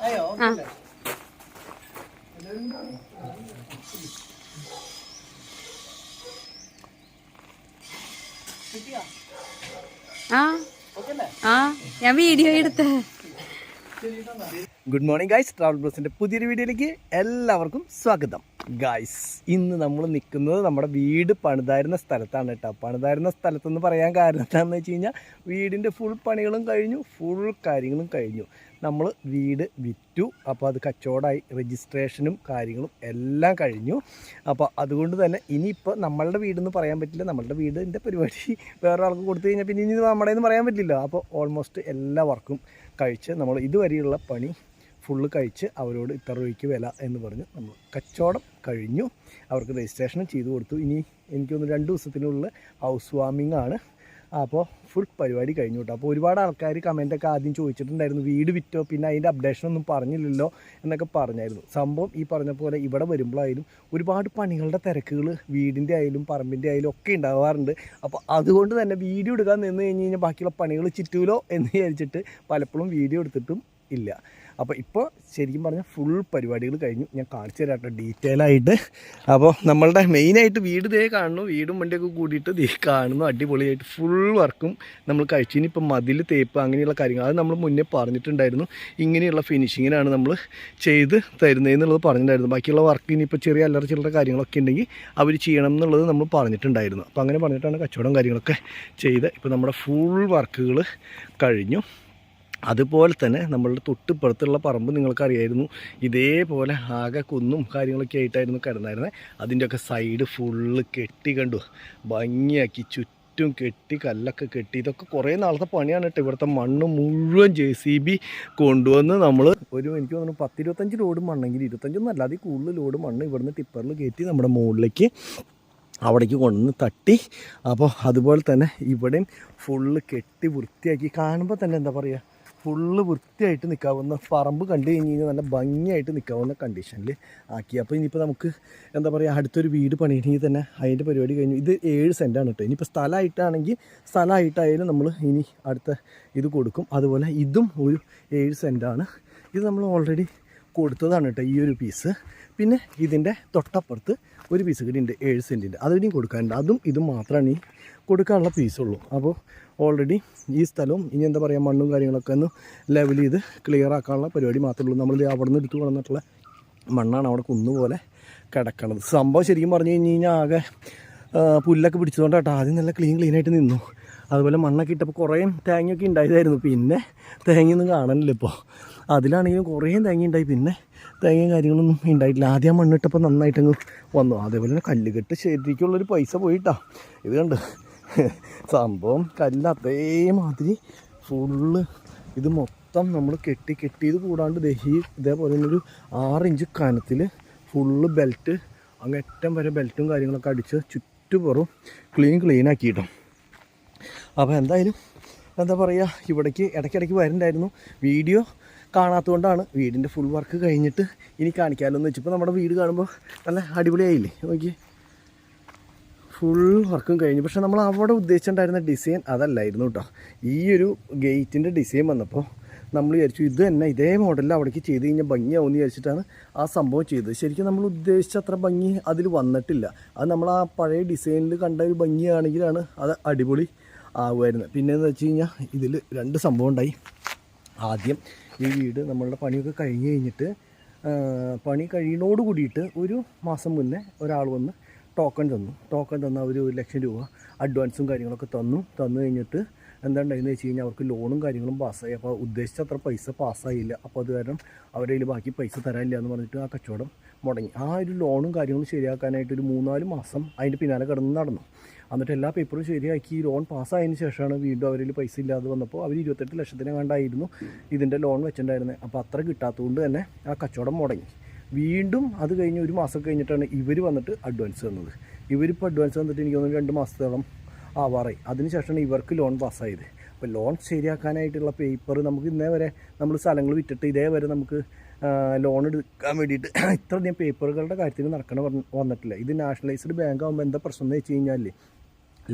ഞാൻ വീഡിയോ എടുത്ത. Good morning guys, travel ബ്ലോഗ്സിൻ്റെ പുതിയൊരു വീഡിയോയിലേക്ക് എല്ലാവർക്കും സ്വാഗതം. ഗായ്സ്, ഇന്ന് നമ്മൾ നിൽക്കുന്നത് നമ്മുടെ വീട് പണിതായിരുന്ന സ്ഥലത്താണ് കേട്ടോ. പണിതായിരുന്ന സ്ഥലത്തെന്ന് പറയാൻ കാരണം എന്താണെന്ന് വെച്ച് കഴിഞ്ഞാൽ വീടിൻ്റെ ഫുൾ പണികളും കഴിഞ്ഞു, ഫുൾ കാര്യങ്ങളും കഴിഞ്ഞു. നമ്മൾ വീട് വിറ്റു, അപ്പോൾ അത് കച്ചവടമായി, രജിസ്ട്രേഷനും കാര്യങ്ങളും എല്ലാം കഴിഞ്ഞു. അപ്പോൾ അതുകൊണ്ട് തന്നെ ഇനിയിപ്പോൾ നമ്മളുടെ വീടെന്ന് പറയാൻ പറ്റില്ല. നമ്മളുടെ വീടിൻ്റെ പരിപാടി വേറെ ആൾക്ക് കൊടുത്തു കഴിഞ്ഞാൽ പിന്നെ ഇനി നമ്മുടെ എന്ന് പറയാൻ പറ്റില്ല. അപ്പോൾ ഓൾമോസ്റ്റ് എല്ലാ വർക്കും കഴിച്ച് നമ്മൾ ഇതുവരെയുള്ള പണി ഫുള്ള് കഴിച്ച് അവരോട് ഇത്ര രൂപയ്ക്ക് വില എന്ന് പറഞ്ഞ് നമ്മൾ കച്ചവടം കഴിഞ്ഞു. അവർക്ക് രജിസ്ട്രേഷനും ചെയ്തു കൊടുത്തു. ഇനി എനിക്കൊന്ന് 2 ദിവസത്തിനുള്ളിൽ ഹൗസ് വാമിംഗ് ആണ്. അപ്പോൾ ഫുൾ പരിപാടി കഴിഞ്ഞു കേട്ടോ. അപ്പോൾ ഒരുപാട് ആൾക്കാർ കമൻറ്റൊക്കെ ആദ്യം ചോദിച്ചിട്ടുണ്ടായിരുന്നു, വീട് വിറ്റോ, പിന്നെ അതിൻ്റെ അപ്ഡേഷനൊന്നും പറഞ്ഞില്ലല്ലോ എന്നൊക്കെ പറഞ്ഞായിരുന്നു. സംഭവം ഈ പറഞ്ഞ പോലെ ഇവിടെ വരുമ്പോഴായാലും ഒരുപാട് പണികളുടെ തിരക്കുകൾ വീടിൻ്റെ ആയാലും പറമ്പിൻ്റെ ആയാലും ഒക്കെ ഉണ്ടാവാറുണ്ട്. അപ്പോൾ അതുകൊണ്ട് തന്നെ വീഡിയോ എടുക്കാൻ നിന്ന് കഴിഞ്ഞ് കഴിഞ്ഞാൽ ബാക്കിയുള്ള പണികൾ ചിറ്റൂലോ എന്ന് വിചാരിച്ചിട്ട് പലപ്പോഴും വീഡിയോ എടുത്തിട്ടും ഇല്ല. അപ്പോൾ ഇപ്പോൾ ശരിക്കും പറഞ്ഞാൽ ഫുൾ പരിപാടികൾ കഴിഞ്ഞു. ഞാൻ കാണിച്ചു തരാം കേട്ടോ ഡീറ്റെയിൽ ആയിട്ട്. അപ്പോൾ നമ്മളുടെ മെയിനായിട്ട് വീട് ദേ കാണുന്നു, വീടും വണ്ടിയൊക്കെ കൂടിയിട്ട് ദേ കാണുന്നു, അടിപൊളിയായിട്ട് ഫുൾ വർക്കും നമ്മൾ കഴിച്ചു. ഇനിയിപ്പോൾ മതിൽ തേപ്പ് അങ്ങനെയുള്ള കാര്യങ്ങൾ അത് നമ്മൾ മുന്നേ പറഞ്ഞിട്ടുണ്ടായിരുന്നു. ഇങ്ങനെയുള്ള ഫിനിഷിങ്ങിനാണ് നമ്മൾ ചെയ്ത് തരുന്നതെന്നുള്ളത് പറഞ്ഞിട്ടുണ്ടായിരുന്നു. ബാക്കിയുള്ള വർക്ക് ഇനിയിപ്പോൾ ചെറിയ അല്ലറ ചില്ലറ കാര്യങ്ങളൊക്കെ ഉണ്ടെങ്കിൽ അവർ ചെയ്യണം എന്നുള്ളത് നമ്മൾ പറഞ്ഞിട്ടുണ്ടായിരുന്നു. അപ്പോൾ അങ്ങനെ പറഞ്ഞിട്ടാണ് കച്ചവടം കാര്യങ്ങളൊക്കെ ചെയ്ത് ഇപ്പോൾ നമ്മുടെ ഫുൾ വർക്കുകൾ കഴിഞ്ഞു. അതുപോലെ തന്നെ നമ്മളുടെ തൊട്ടിപ്പുറത്തുള്ള പറമ്പ് നിങ്ങൾക്കറിയായിരുന്നു, ഇതേപോലെ ആകെ കുന്നും കാര്യങ്ങളൊക്കെ ആയിട്ടായിരുന്നു കിടന്നായിരുന്നത്. അതിൻ്റെയൊക്കെ സൈഡ് ഫുള്ള് കെട്ടി കണ്ടു, ഭംഗിയാക്കി ചുറ്റും കെട്ടി, കല്ലൊക്കെ കെട്ടി. ഇതൊക്കെ കുറേ നാളത്തെ പണിയാണ് കേട്ടോ. ഇവിടുത്തെ മണ്ണ് മുഴുവൻ JCB കൊണ്ടുവന്ന് നമ്മൾ എനിക്ക് തോന്നുന്നു 10-25 ലോഡ് മണ്ണെങ്കിൽ 25 അല്ലാതെ കൂടുതൽ ലോഡ് മണ്ണ് ഇവിടുന്ന് ടിപ്പറിൽ കയറ്റി നമ്മുടെ മുകളിലേക്ക് അവിടേക്ക് കൊണ്ടുവന്ന് തട്ടി. അപ്പോൾ അതുപോലെ തന്നെ ഇവിടെയും ഫുള്ള് കെട്ടി വൃത്തിയാക്കി. കാണുമ്പോൾ തന്നെ എന്താ പറയുക, ഫുള്ള് വൃത്തിയായിട്ട് നിൽക്കാവുന്ന പറമ്പ് കണ്ടു കഴിഞ്ഞ് കഴിഞ്ഞാൽ നല്ല ഭംഗിയായിട്ട് നിൽക്കാവുന്ന കണ്ടീഷനിൽ ആക്കി. അപ്പോൾ ഇനിയിപ്പോൾ നമുക്ക് എന്താ പറയുക, അടുത്തൊരു വീട് പണിയണമെങ്കിൽ തന്നെ അതിൻ്റെ പരിപാടി കഴിഞ്ഞു. ഇത് 7 സെൻറ്റാണ് കേട്ടോ. ഇനിയിപ്പോൾ സ്ഥലമായിട്ടായാലും നമ്മൾ ഇനി അടുത്ത ഇത് കൊടുക്കും. അതുപോലെ ഇതും ഒരു 7 സെൻറ്റാണ്. ഇത് നമ്മൾ ഓൾറെഡി കൊടുത്തതാണ് കേട്ടോ ഈ ഒരു പീസ്. പിന്നെ ഇതിൻ്റെ തൊട്ടപ്പുറത്ത് ഒരു പീസ് കൂടി ഉണ്ട് 7 സെൻറ്റിൻ്റെ, അതിനും കൊടുക്കാനുണ്ട്. അതും ഇതും മാത്രമാണ് ഈ കൊടുക്കാനുള്ള പീസുള്ളൂ. അപ്പോൾ ഓൾറെഡി ഈ സ്ഥലവും ഇനി എന്താ പറയുക, മണ്ണും കാര്യങ്ങളൊക്കെ ഒന്ന് ലെവൽ ചെയ്ത് ക്ലിയർ ആക്കാനുള്ള പരിപാടി മാത്രമേ ഉള്ളൂ. നമ്മൾ അവിടെ നിന്ന് എടുത്ത് കൊണ്ടുവന്നിട്ടുള്ള മണ്ണാണ് അവിടെ കുന്നുപോലെ കിടക്കണത്. സംഭവം ശരിക്കും പറഞ്ഞു കഴിഞ്ഞ് കഴിഞ്ഞാൽ ആകെ പുല്ലൊക്കെ പിടിച്ചതുകൊണ്ടാട്ടോ ആദ്യം നല്ല ക്ലീനായിട്ട് നിന്നു. അതുപോലെ മണ്ണൊക്കെ ഇട്ടപ്പോൾ കുറേ തേങ്ങയൊക്കെ ഉണ്ടായതായിരുന്നു. പിന്നെ തേങ്ങയൊന്നും കാണാനില്ല ഇപ്പോൾ. അതിലാണെങ്കിലും കുറേ തേങ്ങ ഉണ്ടായി, പിന്നെ തേങ്ങയും കാര്യങ്ങളൊന്നും ഉണ്ടായിട്ടില്ല. ആദ്യം മണ്ണിട്ടപ്പോൾ നന്നായിട്ടങ്ങ് വന്നു. അതേപോലെ തന്നെ കല്ലുകെട്ട് ശരിക്കുള്ളൊരു പൈസ പോയിട്ടാ. ഇത് കണ്ട് സംഭവം കല്ല് അതേമാതിരി ഫുള്ള് ഇത് മൊത്തം നമ്മൾ കെട്ടിയത് കൂടാണ്ട് ഇതേപോലെ തന്നെ ഒരു 6 ഇഞ്ച് കനത്തിൽ ഫുള്ള് ബെൽറ്റ് അങ്ങേറ്റം വരെ ബെൽറ്റും കാര്യങ്ങളൊക്കെ അടിച്ച് ചുറ്റുപുറവും ക്ലീനാക്കിയിട്ടോ. അപ്പോൾ എന്തായാലും എന്താ പറയുക, ഇവിടേക്ക് ഇടയ്ക്കിടയ്ക്ക് വരുന്നുണ്ടായിരുന്നു. വീഡിയോ കാണാത്തതുകൊണ്ടാണ്. വീടിൻ്റെ ഫുൾ വർക്ക് കഴിഞ്ഞിട്ട് ഇനി കാണിക്കാമല്ലോ എന്ന് വെച്ചപ്പോൾ നമ്മുടെ വീട് കാണുമ്പോൾ നല്ല അടിപൊളിയായില്ലേ. നോക്കി ഫുൾ വർക്കും കഴിഞ്ഞു. പക്ഷേ നമ്മൾ അവിടെ ഉദ്ദേശിച്ചിട്ടുണ്ടായിരുന്ന ഡിസൈൻ അതല്ലായിരുന്നു കേട്ടോ. ഈ ഒരു ഗേറ്റിൻ്റെ ഡിസൈൻ വന്നപ്പോൾ നമ്മൾ വിചാരിച്ചു ഇത് തന്നെ ഇതേ മോഡലിൽ അവിടേക്ക് ചെയ്ത് കഴിഞ്ഞാൽ ഭംഗിയാവുമെന്ന് വിചാരിച്ചിട്ടാണ് ആ സംഭവം ചെയ്തത്. ശരിക്കും നമ്മൾ ഉദ്ദേശിച്ച അത്ര ഭംഗി അതിൽ വന്നിട്ടില്ല. അത് നമ്മൾ ആ പഴയ ഡിസൈനിൽ കണ്ട ഒരു ഭംഗിയാണെങ്കിലാണ് അത് അടിപൊളി ആവുമായിരുന്നു. പിന്നെയെന്ന് വെച്ച് കഴിഞ്ഞാൽ ഇതിൽ 2 സംഭവം ഉണ്ടായി. ആദ്യം ഈ വീട് നമ്മളുടെ പണിയൊക്കെ കഴിഞ്ഞ് കഴിഞ്ഞിട്ട് പണി കഴിയുന്നതോട് കൂടിയിട്ട് ഒരു മാസം മുന്നേ ഒരാൾ വന്ന് ടോക്കൺ തന്നു. അവർ 1 ലക്ഷം രൂപ അഡ്വാൻസും കാര്യങ്ങളൊക്കെ തന്നു കഴിഞ്ഞിട്ട് എന്താണ്ടായെന്ന് വെച്ച് കഴിഞ്ഞാൽ അവർക്ക് ലോണും കാര്യങ്ങളും പാസ്സായി. അപ്പോൾ ഉദ്ദേശിച്ച അത്ര പൈസ പാസ്സായില്ല. അപ്പോൾ അത് കാരണം അവരുടെ കയ്യിൽ ബാക്കി പൈസ തരാനില്ല എന്ന് പറഞ്ഞിട്ട് ആ കച്ചവടം മുടങ്ങി. ആ ഒരു ലോണും കാര്യങ്ങളും ശരിയാക്കാനായിട്ട് ഒരു 3-4 മാസം അതിൻ്റെ പിന്നാലെ നടന്നു. എന്നിട്ട് എല്ലാ പേപ്പറും ശരിയാക്കി ലോൺ പാസ്സായതിന് ശേഷമാണ് വീണ്ടും അവരിൽ പൈസ ഇല്ലാതെ വന്നപ്പോൾ അവർ 28 ലക്ഷത്തിന് കണ്ടായിരുന്നു ഇതിൻ്റെ ലോൺ വെച്ചിട്ടുണ്ടായിരുന്നത്. അപ്പോൾ അത്ര കിട്ടാത്തതുകൊണ്ട് തന്നെ ആ കച്ചവടം മുടങ്ങി. വീണ്ടും അത് കഴിഞ്ഞ് 1 മാസം കഴിഞ്ഞിട്ടാണ് ഇവർ വന്നിട്ട് അഡ്വാൻസ് തന്നത്. ഇവരിപ്പോൾ അഡ്വാൻസ് തന്നിട്ട് എനിക്ക് തോന്നുന്നു 2 മാസത്തോളം ആവാറായി. അതിനുശേഷമാണ് ഇവർക്ക് ലോൺ പാസ്സായത്. അപ്പോൾ ലോൺ ശരിയാക്കാനായിട്ടുള്ള പേപ്പർ നമുക്ക് ഇന്നേ വരെ നമ്മൾ സ്ഥലങ്ങൾ വിറ്റിട്ട് ഇതേവരെ നമുക്ക് ലോൺ എടുക്കാൻ വേണ്ടിയിട്ട് ഇത്രയധികം പേപ്പറുകളുടെ കാര്യത്തിൽ വന്നിട്ടില്ല. ഇത് നാഷണലൈസ്ഡ് ബാങ്ക് ആകുമ്പോൾ എന്താ പ്രശ്നം എന്ന് വെച്ച് കഴിഞ്ഞാൽ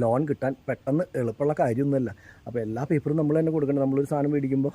ലോൺ കിട്ടാൻ പെട്ടെന്ന് എളുപ്പമുള്ള കാര്യമൊന്നുമല്ല. അപ്പോൾ എല്ലാ പേപ്പറും നമ്മൾ തന്നെ കൊടുക്കണം. നമ്മളൊരു സാധനം മേടിക്കുമ്പോൾ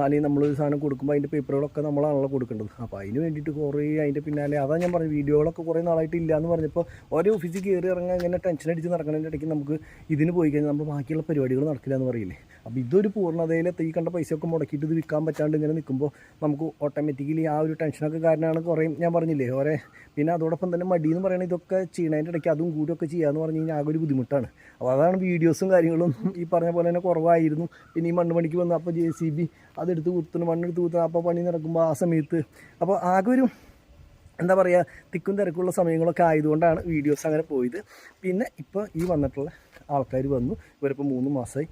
അല്ലെങ്കിൽ നമ്മളൊരു സാധനം കൊടുക്കുമ്പോൾ അതിൻ്റെ പേപ്പറുകളൊക്കെ നമ്മളാണല്ലോ കൊടുക്കേണ്ടത്. അപ്പോൾ അതിന് വേണ്ടിയിട്ട് കുറേ അതിൻ്റെ പിന്നാലെ അതാണ് ഞാൻ പറഞ്ഞു വീഡിയോകളൊക്കെ കുറേ നാളായിട്ട് ഇല്ല എന്ന് പറഞ്ഞപ്പോൾ ഓരോ ഓഫീസിൽ കയറി ഇറങ്ങാൻ ഇങ്ങനെ ടെൻഷൻ അടിച്ച് നടക്കുന്നതിൻ്റെ ഇടയ്ക്ക് നമുക്ക് ഇതിന് പോയി കഴിഞ്ഞാൽ നമ്മൾ ബാക്കിയുള്ള പരിപാടികൾ നടക്കില്ല എന്ന് പറയില്ലേ. അപ്പോൾ ഇതൊരു പൂർണ്ണതയിലെത്തി ഈ കണ്ട പൈസയൊക്കെ മുടക്കിയിട്ട് ഇത് വിൽക്കാൻ പറ്റാണ്ട് ഇങ്ങനെ നിൽക്കുമ്പോൾ നമുക്ക് ഓട്ടോമാറ്റിക്കലി ആ ഒരു ടെൻഷനൊക്കെ കാരണമാണ് കുറേ ഞാൻ പറഞ്ഞില്ലേ ഓരേ. പിന്നെ അതോടൊപ്പം തന്നെ മടി എന്ന് പറയുന്നത് ഇതൊക്കെ ചെയ്യണതിൻ്റെ ഇടയ്ക്ക് അതും കൂടിയൊക്കെ ചെയ്യാമെന്ന് പറഞ്ഞു കഴിഞ്ഞാൽ ആകെ ഒരു ബുദ്ധിമുട്ടാണ്. അപ്പോൾ അതാണ് വീഡിയോസും കാര്യങ്ങളും ഈ പറഞ്ഞ പോലെ തന്നെ കുറവായിരുന്നു. പിന്നെ ഈ മണ്ണ് പണിക്ക് വന്നു അപ്പോൾ JCB അതെടുത്ത് കുത്തുന്നു, മണ്ണെടുത്ത് കുത്തുന്നു. അപ്പോൾ പണി നടക്കുമ്പോൾ ആ സമയത്ത് അപ്പോൾ ആകെ ഒരു എന്താ പറയുക തിക്കും തിരക്കുള്ള സമയങ്ങളൊക്കെ ആയതുകൊണ്ടാണ് വീഡിയോസ് അങ്ങനെ പോയത്. പിന്നെ ഇപ്പോൾ ഈ വന്നിട്ടുള്ള ആൾക്കാർ വന്നു, ഇവരിപ്പോൾ 3 മാസമായി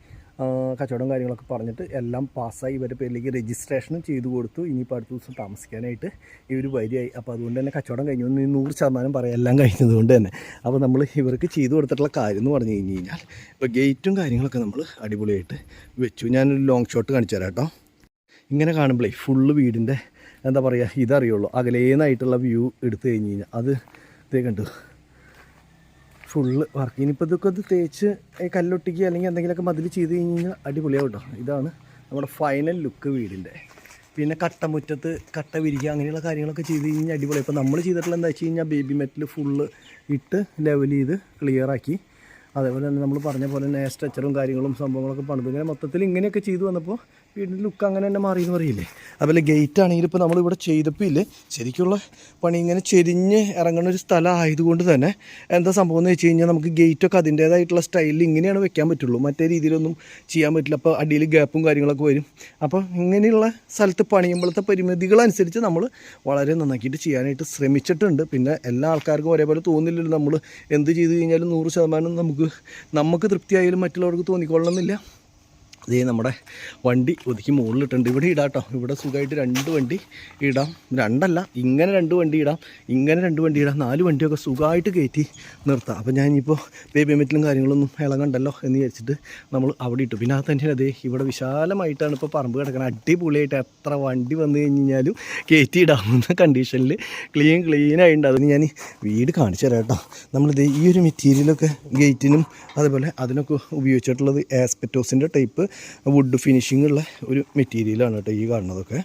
കച്ചവടം കാര്യങ്ങളൊക്കെ പറഞ്ഞിട്ട് എല്ലാം പാസ്സായി ഇവരുടെ പേരിലേക്ക് രജിസ്ട്രേഷനും ചെയ്തു കൊടുത്തു. ഇനിയിപ്പോൾ അടുത്ത ദിവസം താമസിക്കാനായിട്ട് ഇവർ വരികയായി. അപ്പോൾ അതുകൊണ്ട് തന്നെ കച്ചവടം കഴിഞ്ഞു 100% പറയാം എല്ലാം കഴിഞ്ഞതുകൊണ്ട് തന്നെ. അപ്പോൾ നമ്മൾ ഇവർക്ക് ചെയ്തു കൊടുത്തിട്ടുള്ള കാര്യം എന്ന് പറഞ്ഞു കഴിഞ്ഞാൽ ഇപ്പോൾ ഗേറ്റും കാര്യങ്ങളൊക്കെ നമ്മൾ അടിപൊളിയായിട്ട് വെച്ചു. ഞാനൊരു ലോങ് ഷോട്ട് കാണിച്ചു തരാം കേട്ടോ. ഇങ്ങനെ കാണുമ്പോഴേ ഫുള്ള് വീടിൻ്റെ എന്താ പറയുക ഇതറിയുള്ളൂ, അകലേന്നായിട്ടുള്ള വ്യൂ എടുത്തു കഴിഞ്ഞ് കഴിഞ്ഞാൽ അത് ഇതേ കണ്ടു ഫുള്ള് വർക്ക്. ഇനിയിപ്പോൾ ഇതൊക്കെ അത് തേച്ച് കല്ലൊട്ടിക്കുക അല്ലെങ്കിൽ എന്തെങ്കിലുമൊക്കെ മതിൽ ചെയ്ത് കഴിഞ്ഞ് കഴിഞ്ഞാൽ അടിപൊളിയാവും കേട്ടോ. ഇതാണ് നമ്മുടെ ഫൈനൽ ലുക്ക് വീടിൻ്റെ. പിന്നെ കട്ടമുറ്റത്ത് കട്ട വിരിക്കുക അങ്ങനെയുള്ള കാര്യങ്ങളൊക്കെ ചെയ്ത് കഴിഞ്ഞാൽ അടിപൊളി. ഇപ്പോൾ നമ്മൾ ചെയ്തിട്ടുള്ള എന്താ വെച്ച് കഴിഞ്ഞാൽ ബേബി മെറ്റൽ ഫുള്ള് ഇട്ട് ലെവൽ ചെയ്ത് ക്ലിയറാക്കി. അതേപോലെ തന്നെ നമ്മൾ പറഞ്ഞ പോലെ തന്നെ സ്ട്രക്ചറും കാര്യങ്ങളും സംഭവങ്ങളൊക്കെ പണിത് ഇങ്ങനെ മൊത്തത്തിൽ ഇങ്ങനെയൊക്കെ ചെയ്തു വന്നപ്പോൾ വീടിൻ്റെ ലുക്ക് അങ്ങനെ തന്നെ മാറിയെന്ന് പറയില്ലേ. അതുപോലെ ഗേറ്റ് ആണെങ്കിൽ ഇപ്പോൾ നമ്മളിവിടെ ചെയ്തപ്പോൾ ഇല്ലേ ശരിക്കുള്ള പണി ഇങ്ങനെ ചെരിഞ്ഞ് ഇറങ്ങുന്ന ഒരു സ്ഥലം ആയതുകൊണ്ട് തന്നെ എന്താ സംഭവം എന്ന് വെച്ച് കഴിഞ്ഞാൽ നമുക്ക് ഗേറ്റൊക്കെ അതിൻ്റേതായിട്ടുള്ള സ്റ്റൈലിൽ ഇങ്ങനെയാണ് വെക്കാൻ പറ്റുള്ളൂ, മറ്റേ രീതിയിലൊന്നും ചെയ്യാൻ പറ്റില്ല. അപ്പോൾ അടിയിൽ ഗ്യാപ്പും കാര്യങ്ങളൊക്കെ വരും. അപ്പോൾ ഇങ്ങനെയുള്ള സ്ഥലത്ത് പണിയുമ്പോഴത്തെ പരിമിതികളനുസരിച്ച് നമ്മൾ വളരെ നന്നാക്കിയിട്ട് ചെയ്യാനായിട്ട് ശ്രമിച്ചിട്ടുണ്ട്. പിന്നെ എല്ലാ ആൾക്കാർക്കും ഒരേപോലെ തോന്നില്ലല്ലോ. നമ്മൾ എന്ത് ചെയ്ത് കഴിഞ്ഞാലും 100% നമുക്ക് തൃപ്തിയായാലും മറ്റുള്ളവർക്ക് തോന്നിക്കൊള്ളണമെന്നില്ല. അതേ നമ്മുടെ വണ്ടി ഒതുക്കി മുകളിലിട്ടുണ്ട്. ഇവിടെ ഇടാം കേട്ടോ. ഇവിടെ സുഖമായിട്ട് 2 വണ്ടി ഇടാം. 2 അല്ല, ഇങ്ങനെ 2 വണ്ടി ഇടാം, ഇങ്ങനെ 2 വണ്ടി ഇടാം. 4 വണ്ടിയൊക്കെ സുഖമായിട്ട് കയറ്റി നിർത്താം. അപ്പോൾ ഞാനിപ്പോൾ ബേബി മെറ്റലും കാര്യങ്ങളൊന്നും ഇളകണ്ടല്ലോ എന്ന് വിചാരിച്ചിട്ട് നമ്മൾ അവിടെ ഇട്ടു. പിന്നെ അത് തന്നെയാണ് അതേ ഇവിടെ വിശാലമായിട്ടാണ് ഇപ്പോൾ പറമ്പ് കിടക്കുന്നത്. അടിപൊളിയായിട്ട് എത്ര വണ്ടി വന്നു കഴിഞ്ഞാലും കയറ്റി ഇടാവുന്ന കണ്ടീഷനിൽ ക്ലീനായിട്ടുണ്ട്. അതിന് ഞാൻ വീട് കാണിച്ചു തരാം കേട്ടോ. നമ്മളിത് ഈ ഒരു മെറ്റീരിയലൊക്കെ ഗേറ്റിനും അതുപോലെ അതിനൊക്കെ ഉപയോഗിച്ചിട്ടുള്ളത് ആസ്പെറ്റോസിൻ്റെ ടൈപ്പ് വുഡ് ഫിനിഷിംഗ് ഉള്ള ഒരു മെറ്റീരിയലാണ് കേട്ടോ ഈ കാണുന്നതൊക്കെ.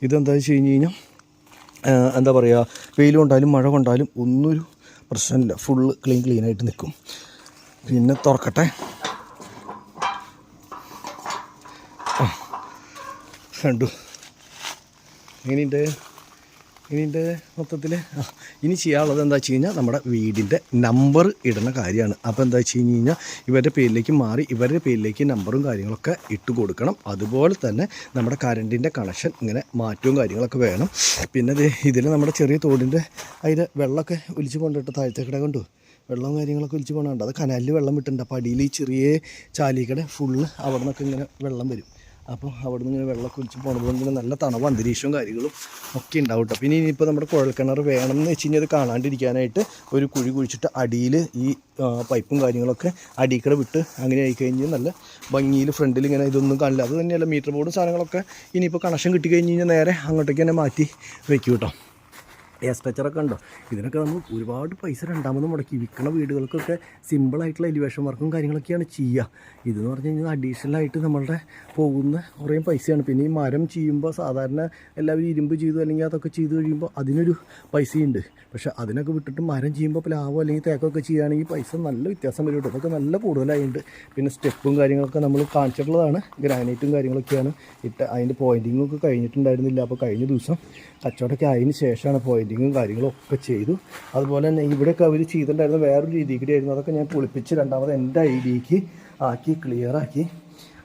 ഇതെന്താ വെച്ച് കഴിഞ്ഞ് കഴിഞ്ഞാൽ എന്താ പറയുക വെയിൽ കൊണ്ടാലും മഴ കൊണ്ടാലും ഒന്നൊരു പ്രശ്നമില്ല, ഫുള്ള് ക്ലീനായിട്ട് നിൽക്കും. പിന്നെ തുറക്കട്ടെ. കണ്ടു ഇനിൻ്റെ മൊത്തത്തിൽ ഇനി ചെയ്യാനുള്ളത് എന്താ വെച്ച് കഴിഞ്ഞാൽ നമ്മുടെ വീടിൻ്റെ നമ്പർ ഇടുന്ന കാര്യമാണ്. അപ്പോൾ എന്താ വെച്ച് കഴിഞ്ഞ് കഴിഞ്ഞാൽ ഇവരുടെ പേരിലേക്ക് മാറി ഇവരുടെ പേരിലേക്ക് നമ്പറും കാര്യങ്ങളൊക്കെ ഇട്ട് കൊടുക്കണം. അതുപോലെ തന്നെ നമ്മുടെ കറണ്ടിൻ്റെ കണക്ഷൻ ഇങ്ങനെ മാറ്റവും കാര്യങ്ങളൊക്കെ വേണം. പിന്നെ ഇതിൽ നമ്മുടെ ചെറിയ തോടിൻ്റെ അതിൽ വെള്ളമൊക്കെ ഒലിച്ച് കൊണ്ടിട്ട് താഴത്തേക്കിടെ കൊണ്ടു വെള്ളവും കാര്യങ്ങളൊക്കെ ഒലിച്ച് പോകണുണ്ട്. അത് കനാലിൽ വെള്ളം വിട്ടിട്ടുണ്ട്. അപ്പോൾ അടിയിൽ ഈ ചെറിയ ചാലിക്കടെ ഫുള്ള് അവിടെ നിന്നൊക്കെ ഇങ്ങനെ വെള്ളം വരും. അപ്പോൾ അവിടെ നിന്ന് ഇങ്ങനെ വെള്ളമൊക്കെ ഒലിച്ച് പോകുമ്പോൾ ഇങ്ങനെ നല്ല തണവ് അന്തരീക്ഷവും കാര്യങ്ങളും ഒക്കെ ഉണ്ടാവും കേട്ടോ. പിന്നെ ഇനിയിപ്പോൾ നമ്മുടെ കുഴൽക്കിണർ വേണമെന്ന് വെച്ച് കഴിഞ്ഞാൽ അത് കാണാണ്ടിരിക്കാനായിട്ട് ഒരു കുഴി കുഴിച്ചിട്ട് അടിയിൽ ഈ പൈപ്പും കാര്യങ്ങളൊക്കെ അടിക്കട വിട്ട് അങ്ങനെ ആയിക്കഴിഞ്ഞാൽ നല്ല ഭംഗിയിൽ ഫ്രണ്ടിൽ ഇങ്ങനെ ഇതൊന്നും കാണില്ല. അത് തന്നെയല്ല മീറ്റർ ബോർഡും സാധനങ്ങളൊക്കെ ഇനിയിപ്പോൾ കണക്ഷൻ കിട്ടിക്കഴിഞ്ഞ് കഴിഞ്ഞാൽ നേരെ അങ്ങോട്ടേക്ക് തന്നെ മാറ്റി വയ്ക്കും കേട്ടോ. സ്ട്രക്ചറൊക്കെ ഉണ്ടോ. ഇതിനൊക്കെ നമ്മൾ ഒരുപാട് പൈസ രണ്ടാമത് മുടക്കി വിൽക്കുന്ന വീടുകൾക്കൊക്കെ സിമ്പിളായിട്ടുള്ള എലിവേഷൻ വർക്കും കാര്യങ്ങളൊക്കെയാണ് ചെയ്യുക. ഇതെന്ന് പറഞ്ഞു കഴിഞ്ഞാൽ അഡീഷണലായിട്ട് നമ്മളുടെ പോകുന്ന കുറേ പൈസയാണ്. പിന്നെ ഈ മരം ചെയ്യുമ്പോൾ സാധാരണ എല്ലാവരും ഇരുമ്പ് ചെയ്തു അല്ലെങ്കിൽ അതൊക്കെ ചെയ്ത് കഴിയുമ്പോൾ അതിനൊരു പൈസയുണ്ട്. പക്ഷേ അതിനൊക്കെ വിട്ടിട്ട് മരം ചെയ്യുമ്പോൾ പ്ലാവോ അല്ലെങ്കിൽ തേക്കൊക്കെ ചെയ്യുകയാണെങ്കിൽ പൈസ നല്ല വ്യത്യാസം വരും കേട്ടോ. അതൊക്കെ നല്ല കൂടുതലായിട്ടുണ്ട്. പിന്നെ സ്റ്റെപ്പും കാര്യങ്ങളൊക്കെ നമ്മൾ കാണിച്ചിട്ടുള്ളതാണ്. ഗ്രാനൈറ്റും കാര്യങ്ങളൊക്കെയാണ് ഇട്ട് അതിൻ്റെ പോയിൻറ്റിങ്ങും ഒക്കെ കഴിഞ്ഞിട്ടുണ്ടായിരുന്നില്ല. അപ്പോൾ കഴിഞ്ഞ ദിവസം കച്ചവടമൊക്കെ ആയതിന് ശേഷമാണ് പോയിൻറ്റിങ്ങും കാര്യങ്ങളും ഒക്കെ ചെയ്തു. അതുപോലെ തന്നെ ഇവിടെയൊക്കെ അവർ ചെയ്തിട്ടുണ്ടായിരുന്ന വേറൊരു രീതിക്ക് ആയിരുന്നു. അതൊക്കെ ഞാൻ പൊളിപ്പിച്ച് രണ്ടാമത് എൻ്റെ ഐഡിയക്ക് ആക്കി ക്ലിയറാക്കി.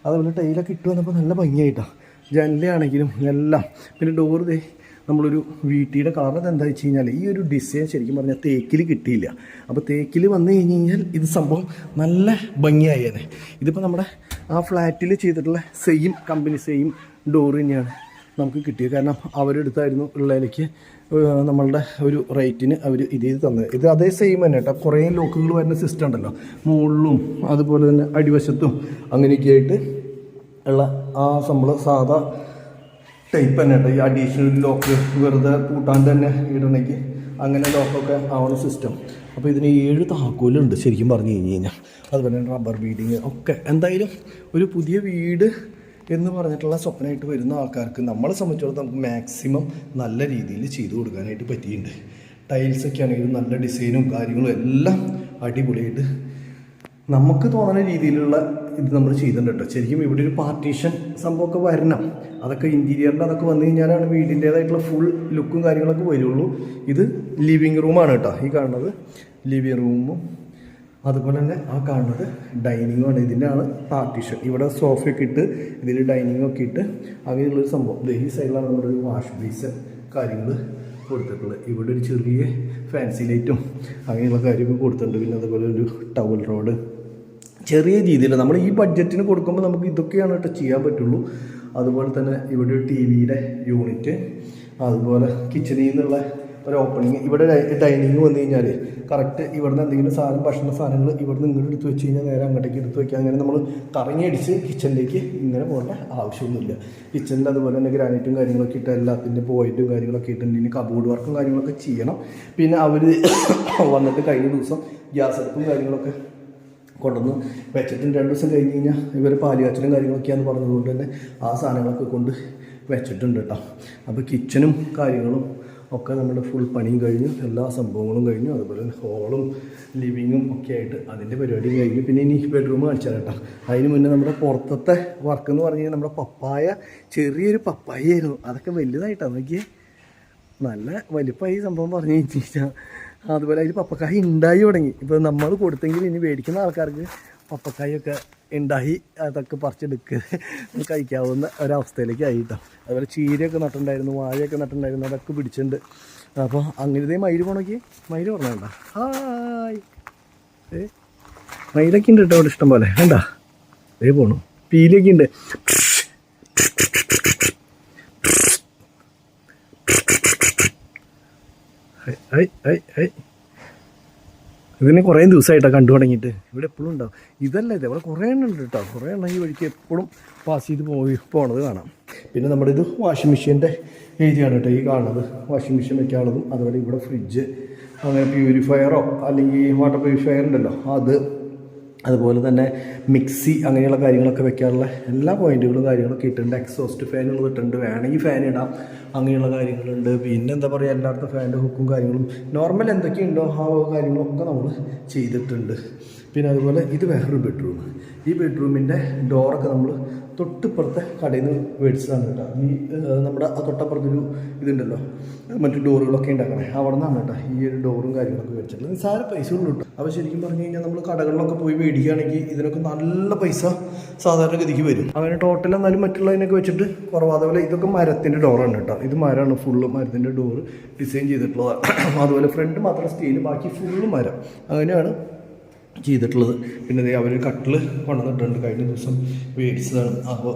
അതുപോലെ ടൈലൊക്കെ ഇട്ട് വന്നപ്പോൾ നല്ല ഭംഗിയായിട്ടാണ്. ജനലാണെങ്കിലും എല്ലാം. പിന്നെ ഡോറ് നമ്മളൊരു വീട്ടിയുടെ കളർ എന്താ വെച്ച് കഴിഞ്ഞാൽ ഈ ഒരു ഡിസൈൻ ശരിക്കും പറഞ്ഞാൽ തേക്കിൽ കിട്ടിയില്ല. അപ്പോൾ തേക്കിൽ വന്നു കഴിഞ്ഞ് കഴിഞ്ഞാൽ ഇത് സംഭവം നല്ല ഭംഗിയായേനെ. ഇതിപ്പോൾ നമ്മുടെ ആ ഫ്ലാറ്റിൽ ചെയ്തിട്ടുള്ള സെയിം കമ്പനി സെയിം ഡോറ് തന്നെയാണ് നമുക്ക് കിട്ടിയത്. കാരണം അവരെടുത്തായിരുന്നു ഉള്ളതിലേക്ക് നമ്മളുടെ ഒരു റേറ്റിന് അവർ ഇത് തന്നത്. ഇത് അതേ സെയിം തന്നെ കേട്ടോ. കുറേ ലോക്കുകൾ വരുന്ന സിസ്റ്റം ഉണ്ടല്ലോ മുകളിലും അതുപോലെ തന്നെ അടിവശത്തും അങ്ങനെയൊക്കെ ആയിട്ട് ഉള്ള ആ സംഭവം സാധാ ടൈപ്പ് തന്നെ കേട്ടോ. ഈ അഡീഷണൽ ലോക്ക് വെറുതെ കൂട്ടാണ്ട് തന്നെ ഇടണമെങ്കിൽ അങ്ങനെ ലോക്കൊക്കെ ആവണ സിസ്റ്റം. അപ്പോൾ ഇതിന് 7 താക്കോലുണ്ട് ശരിക്കും പറഞ്ഞു കഴിഞ്ഞ് കഴിഞ്ഞാൽ. അതുപോലെ തന്നെ റബ്ബർ ബീഡിങ് ഒക്കെ. എന്തായാലും ഒരു പുതിയ വീട് എന്ന് പറഞ്ഞിട്ടുള്ള സ്വപ്നമായിട്ട് വരുന്ന ആൾക്കാർക്ക് നമ്മളെ സംബന്ധിച്ചിടത്തോളം നമുക്ക് മാക്സിമം നല്ല രീതിയിൽ ചെയ്തു കൊടുക്കാനായിട്ട് പറ്റിയിട്ടുണ്ട്. ടൈൽസൊക്കെ ആണെങ്കിലും നല്ല ഡിസൈനും കാര്യങ്ങളും എല്ലാം അടിപൊളിയായിട്ട് നമുക്ക് തോന്നുന്ന രീതിയിലുള്ള ഇത് നമ്മൾ ചെയ്തിട്ടുണ്ട് കേട്ടോ. ശരിക്കും ഇവിടെ ഒരു പാർട്ടീഷൻ സംഭവമൊക്കെ വരണം. അതൊക്കെ ഇൻറ്റീരിയറിൻ്റെ അതൊക്കെ വന്നു കഴിഞ്ഞാലാണ് വീടിൻ്റേതായിട്ടുള്ള ഫുൾ ലുക്കും കാര്യങ്ങളൊക്കെ വരുള്ളൂ. ഇത് ലിവിങ് റൂമാണ് കേട്ടോ. ഈ കാണുന്നത് ലിവിങ് റൂമും അതുപോലെ തന്നെ ആ കാണുന്നത് ഡൈനിങ്ങുമാണ്. ഇതിൻ്റെ ആണ് പാർട്ടീഷൻ. ഇവിടെ സോഫയൊക്കെ ഇട്ട് ഇതിൽ ഡൈനിങ്ങൊക്കെ ഇട്ട് അങ്ങനെയുള്ളൊരു സംഭവം. ഈ സൈഡിലാണ് നമ്മുടെ ഒരു വാഷ് ബേസിൻ കാര്യങ്ങൾ കൊടുത്തിട്ടുള്ളത്. ഇവിടെ ഒരു ചെറിയ ഫാൻസി ലൈറ്റും അങ്ങനെയുള്ള കാര്യമൊക്കെ കൊടുത്തിട്ടുണ്ട്. പിന്നെ അതുപോലെ ഒരു ടവൽ റോഡ് ചെറിയ രീതിയിൽ നമ്മൾ ഈ ബഡ്ജറ്റിന് കൊടുക്കുമ്പോൾ നമുക്ക് ഇതൊക്കെയാണ് കേട്ടോ ചെയ്യാൻ പറ്റുള്ളൂ. അതുപോലെ തന്നെ ഇവിടെ ഒരു ടി വിയുടെ യൂണിറ്റ്, അതുപോലെ കിച്ചണിൽ നിന്നുള്ള ഒരു ഓപ്പണിങ്. ഇവിടെ ഡൈനിങ് വന്നു കഴിഞ്ഞാൽ കറക്റ്റ് ഇവിടുന്ന് എന്തെങ്കിലും സാധനം ഭക്ഷണ സാധനങ്ങൾ ഇവിടുന്ന് ഇങ്ങോട്ട് എടുത്ത് വെച്ച് കഴിഞ്ഞാൽ നേരെ അങ്ങോട്ടേക്ക് എടുത്ത് വയ്ക്കുക. അങ്ങനെ നമ്മൾ കറങ്ങിയടിച്ച് കിച്ചണിലേക്ക് ഇങ്ങനെ പോകേണ്ട ആവശ്യമൊന്നുമില്ല. കിച്ചണിൽ അതുപോലെ തന്നെ ഗ്രാനൈറ്റും കാര്യങ്ങളൊക്കെ ഇട്ട് എല്ലാത്തിൻ്റെ പോയിൻറ്റും കാര്യങ്ങളൊക്കെ ഇട്ടുണ്ടെങ്കിൽ കബോർഡ് വർക്കും കാര്യങ്ങളൊക്കെ ചെയ്യണം. പിന്നെ അവർ വന്നിട്ട് കഴിഞ്ഞ ദിവസം ഗ്യാസ് അടുപ്പും കാര്യങ്ങളൊക്കെ കൊണ്ടുവന്ന് വെച്ചിട്ടുണ്ട്. 2 ദിവസം കഴിഞ്ഞ് കഴിഞ്ഞാൽ ഇവർ പാലുകാച്ചലും കാര്യങ്ങളൊക്കെയാണെന്ന് പറഞ്ഞതുകൊണ്ട് തന്നെ ആ സാധനങ്ങളൊക്കെ കൊണ്ട് വെച്ചിട്ടുണ്ട് കേട്ടോ. അപ്പോൾ കിച്ചണും കാര്യങ്ങളും ഒക്കെ നമ്മുടെ ഫുൾ പണിയും കഴിഞ്ഞു, എല്ലാ സംഭവങ്ങളും കഴിഞ്ഞു. അതുപോലെ ഹോളും ലിവിങ്ങും ഒക്കെ ആയിട്ട് അതിൻ്റെ പരിപാടി കഴിഞ്ഞു. പിന്നെ ഇനി ബെഡ്റൂം കാണിച്ചാൽ കേട്ടോ. അതിന് മുന്നേ നമ്മുടെ പുറത്തത്തെ വർക്ക് എന്ന് പറഞ്ഞു കഴിഞ്ഞാൽ നമ്മുടെ പപ്പായ ചെറിയൊരു പപ്പായായിരുന്നു. അതൊക്കെ വലുതായിട്ടാണ് നോക്കിയേ, നല്ല വലിപ്പമായി സംഭവം പറഞ്ഞു കഴിഞ്ഞാൽ. അതുപോലെ അതിൽ പപ്പക്കായ ഉണ്ടായി തുടങ്ങി. ഇപ്പോൾ നമ്മൾ കൊടുത്തെങ്കിൽ ഇനി മേടിക്കുന്ന ആൾക്കാർക്ക് പപ്പക്കായൊക്കെ ഉണ്ടായി അതൊക്കെ പറിച്ചെടുക്കുക കഴിക്കാവുന്ന ഒരവസ്ഥയിലേക്ക് ആയിട്ടോ. അതുപോലെ ചീരയൊക്കെ നട്ടുണ്ടായിരുന്നു, വാഴയൊക്കെ നട്ടുണ്ടായിരുന്നു, അതൊക്കെ പിടിച്ചിട്ടുണ്ട്. അപ്പോൾ അങ്ങനത്തെ മയിൽ പോണോക്കി മയിൽ പറഞ്ഞോണ്ട. ഹായ്, മയിലൊക്കെ ഉണ്ട് കേട്ടോ അവിടെ ഇഷ്ടം പോലെ. വേണ്ട അതേ പോണു, പീലിയൊക്കെ ഉണ്ട്. ഇതിനെ കുറേ ദിവസമായിട്ടാണ് കണ്ടു തുടങ്ങിയിട്ട്. ഇവിടെ എപ്പോഴും ഉണ്ടാവും. ഇതല്ല ഇത്, ഇവിടെ കുറേ എണ്ണം ഉണ്ട് കേട്ടോ. കുറേ എണ്ണം ഈ വഴിക്ക് എപ്പോഴും പാസ് ചെയ്ത് പോണത് കാണാം. പിന്നെ നമ്മുടെ ഇത് വാഷിംഗ് മെഷീൻ്റെ ഏരിയയാണ് കേട്ടോ. ഈ കാണുന്നത് വാഷിംഗ് മെഷീൻ വെക്കാനുള്ളതും അതുപോലെ ഇവിടെ ഫ്രിഡ്ജ്, അങ്ങനെ പ്യൂരിഫയറോ അല്ലെങ്കിൽ വാട്ടർ പ്യൂരിഫയർ ഉണ്ടല്ലോ അത്, അതുപോലെ തന്നെ മിക്സി അങ്ങനെയുള്ള കാര്യങ്ങളൊക്കെ വെക്കാനുള്ള എല്ലാ പോയിൻറ്റുകളും കാര്യങ്ങളൊക്കെ ഇട്ടിട്ടുണ്ട്. എക്സോസ്റ്റ് ഫാനുകൾ ഇട്ടിട്ടുണ്ട്, വേണമെങ്കിൽ ഫാൻ ഇടാം, അങ്ങനെയുള്ള കാര്യങ്ങളുണ്ട്. പിന്നെ എന്താ പറയുക, എല്ലായിടത്തും ഫാനിൻ്റെ ഹുക്കും കാര്യങ്ങളും നോർമൽ എന്തൊക്കെയുണ്ടോ ആ കാര്യങ്ങളൊക്കെ നമ്മൾ ചെയ്തിട്ടുണ്ട്. പിന്നെ അതുപോലെ ഇത് വേറൊരു ബെഡ്റൂം. ഈ ബെഡ്റൂമിൻ്റെ ഡോറൊക്കെ നമ്മൾ തൊട്ടിപ്പുറത്തെ കടയിൽ നിന്ന് മേടിച്ചതാണ് കേട്ടോ. ഈ നമ്മുടെ തൊട്ടപ്പുറത്തൊരു ഇതുണ്ടല്ലോ മറ്റു ഡോറുകളൊക്കെ ഉണ്ടാക്കണേ, അവിടെ നിന്നാണ് കേട്ടോ ഈ ഒരു ഡോറും കാര്യങ്ങളൊക്കെ മേടിച്ചിട്ടുള്ളത്. നിസ്സാര പൈസ ഉള്ളൂ കേട്ടോ. അപ്പോൾ ശരിക്കും പറഞ്ഞു കഴിഞ്ഞാൽ നമ്മൾ കടകളിലൊക്കെ പോയി മേടിക്കുകയാണെങ്കിൽ ഇതിനൊക്കെ നല്ല പൈസ സാധാരണഗതിക്ക് വരും. അങ്ങനെ ടോട്ടൽ എന്നാലും മറ്റുള്ളതിനൊക്കെ വെച്ചിട്ട് കുറവ്. അതുപോലെ ഇതൊക്കെ മരത്തിൻ്റെ ഡോറാണ് കേട്ടോ. ഇത് മരമാണ്, ഫുള്ള് മരത്തിൻ്റെ ഡോറ് ഡിസൈൻ ചെയ്തിട്ടുള്ളത്. അതുപോലെ ഫ്രണ്ട് മാത്രം സ്റ്റീൽ, ബാക്കി ഫുള്ള് മരം അങ്ങനെയാണ് ചെയ്തിട്ടുള്ളത്. പിന്നെ അവർ കട്ടിൽ കൊണ്ടുവന്നിട്ടുണ്ട്, കഴിഞ്ഞ ദിവസം മേടിച്ചതാണ്. അപ്പോൾ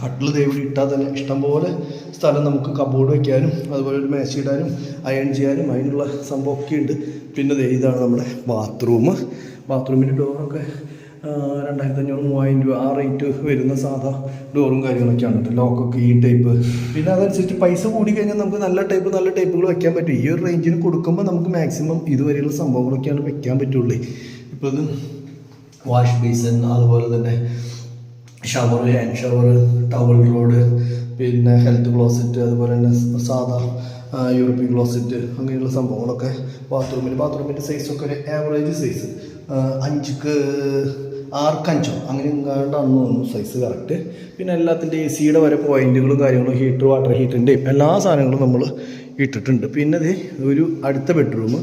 കട്ടിൽ ഇവിടെ ഇട്ടാൽ തന്നെ ഇഷ്ടംപോലെ സ്ഥലം നമുക്ക് കബോർഡ് വയ്ക്കാനും അതുപോലെ ഒരു മേശ ഇടാനും അയൺ ചെയ്യാനും അതിനുള്ള സംഭവമൊക്കെ ഉണ്ട്. പിന്നെ ഇതാണ് നമ്മുടെ ബാത്റൂമിൻ്റെ ഡോറൊക്കെ 2500-3000 രൂപ ആ റേറ്റ് വരുന്ന സാധാ ഡോറും കാര്യങ്ങളൊക്കെയാണ് കേട്ടോ. ലോക്കൊക്കെ ഈ ടൈപ്പ്. പിന്നെ അതനുസരിച്ച് പൈസ കൂടി കഴിഞ്ഞാൽ നമുക്ക് നല്ല ടൈപ്പുകൾ വയ്ക്കാൻ പറ്റും. ഈ ഒരു റേഞ്ചിന് കൊടുക്കുമ്പോൾ നമുക്ക് മാക്സിമം ഇതുവരെയുള്ള സംഭവങ്ങളൊക്കെയാണ് വയ്ക്കാൻ പറ്റുള്ളൂ. ഇപ്പോൾ ഇത് വാഷ് ബേസിൻ, അതുപോലെ തന്നെ shower, hand shower, towel road, പിന്നെ ഹെൽത്ത് ക്ലോസറ്റ്, അതുപോലെ തന്നെ സാധാ യൂറോപ്യൻ ക്ലോസറ്റ്, അങ്ങനെയുള്ള സംഭവങ്ങളൊക്കെ ബാത്റൂമിൻ്റെ സൈസൊക്കെ ഒരു ആവറേജ് സൈസ് 5x6 അങ്ങനെ എങ്ങാണ്ടാണെന്ന് തോന്നുന്നു സൈസ് കറക്റ്റ്. പിന്നെ എല്ലാത്തിൻ്റെ AC-യുടെ വരെ പോയിൻറ്റുകളും കാര്യങ്ങളും ഹീറ്റർ, വാട്ടർ ഹീറ്ററിൻ്റെയും എല്ലാ സാധനങ്ങളും നമ്മൾ ഇട്ടിട്ടുണ്ട്. പിന്നെ ഒരു അടുത്ത ബെഡ്റൂം.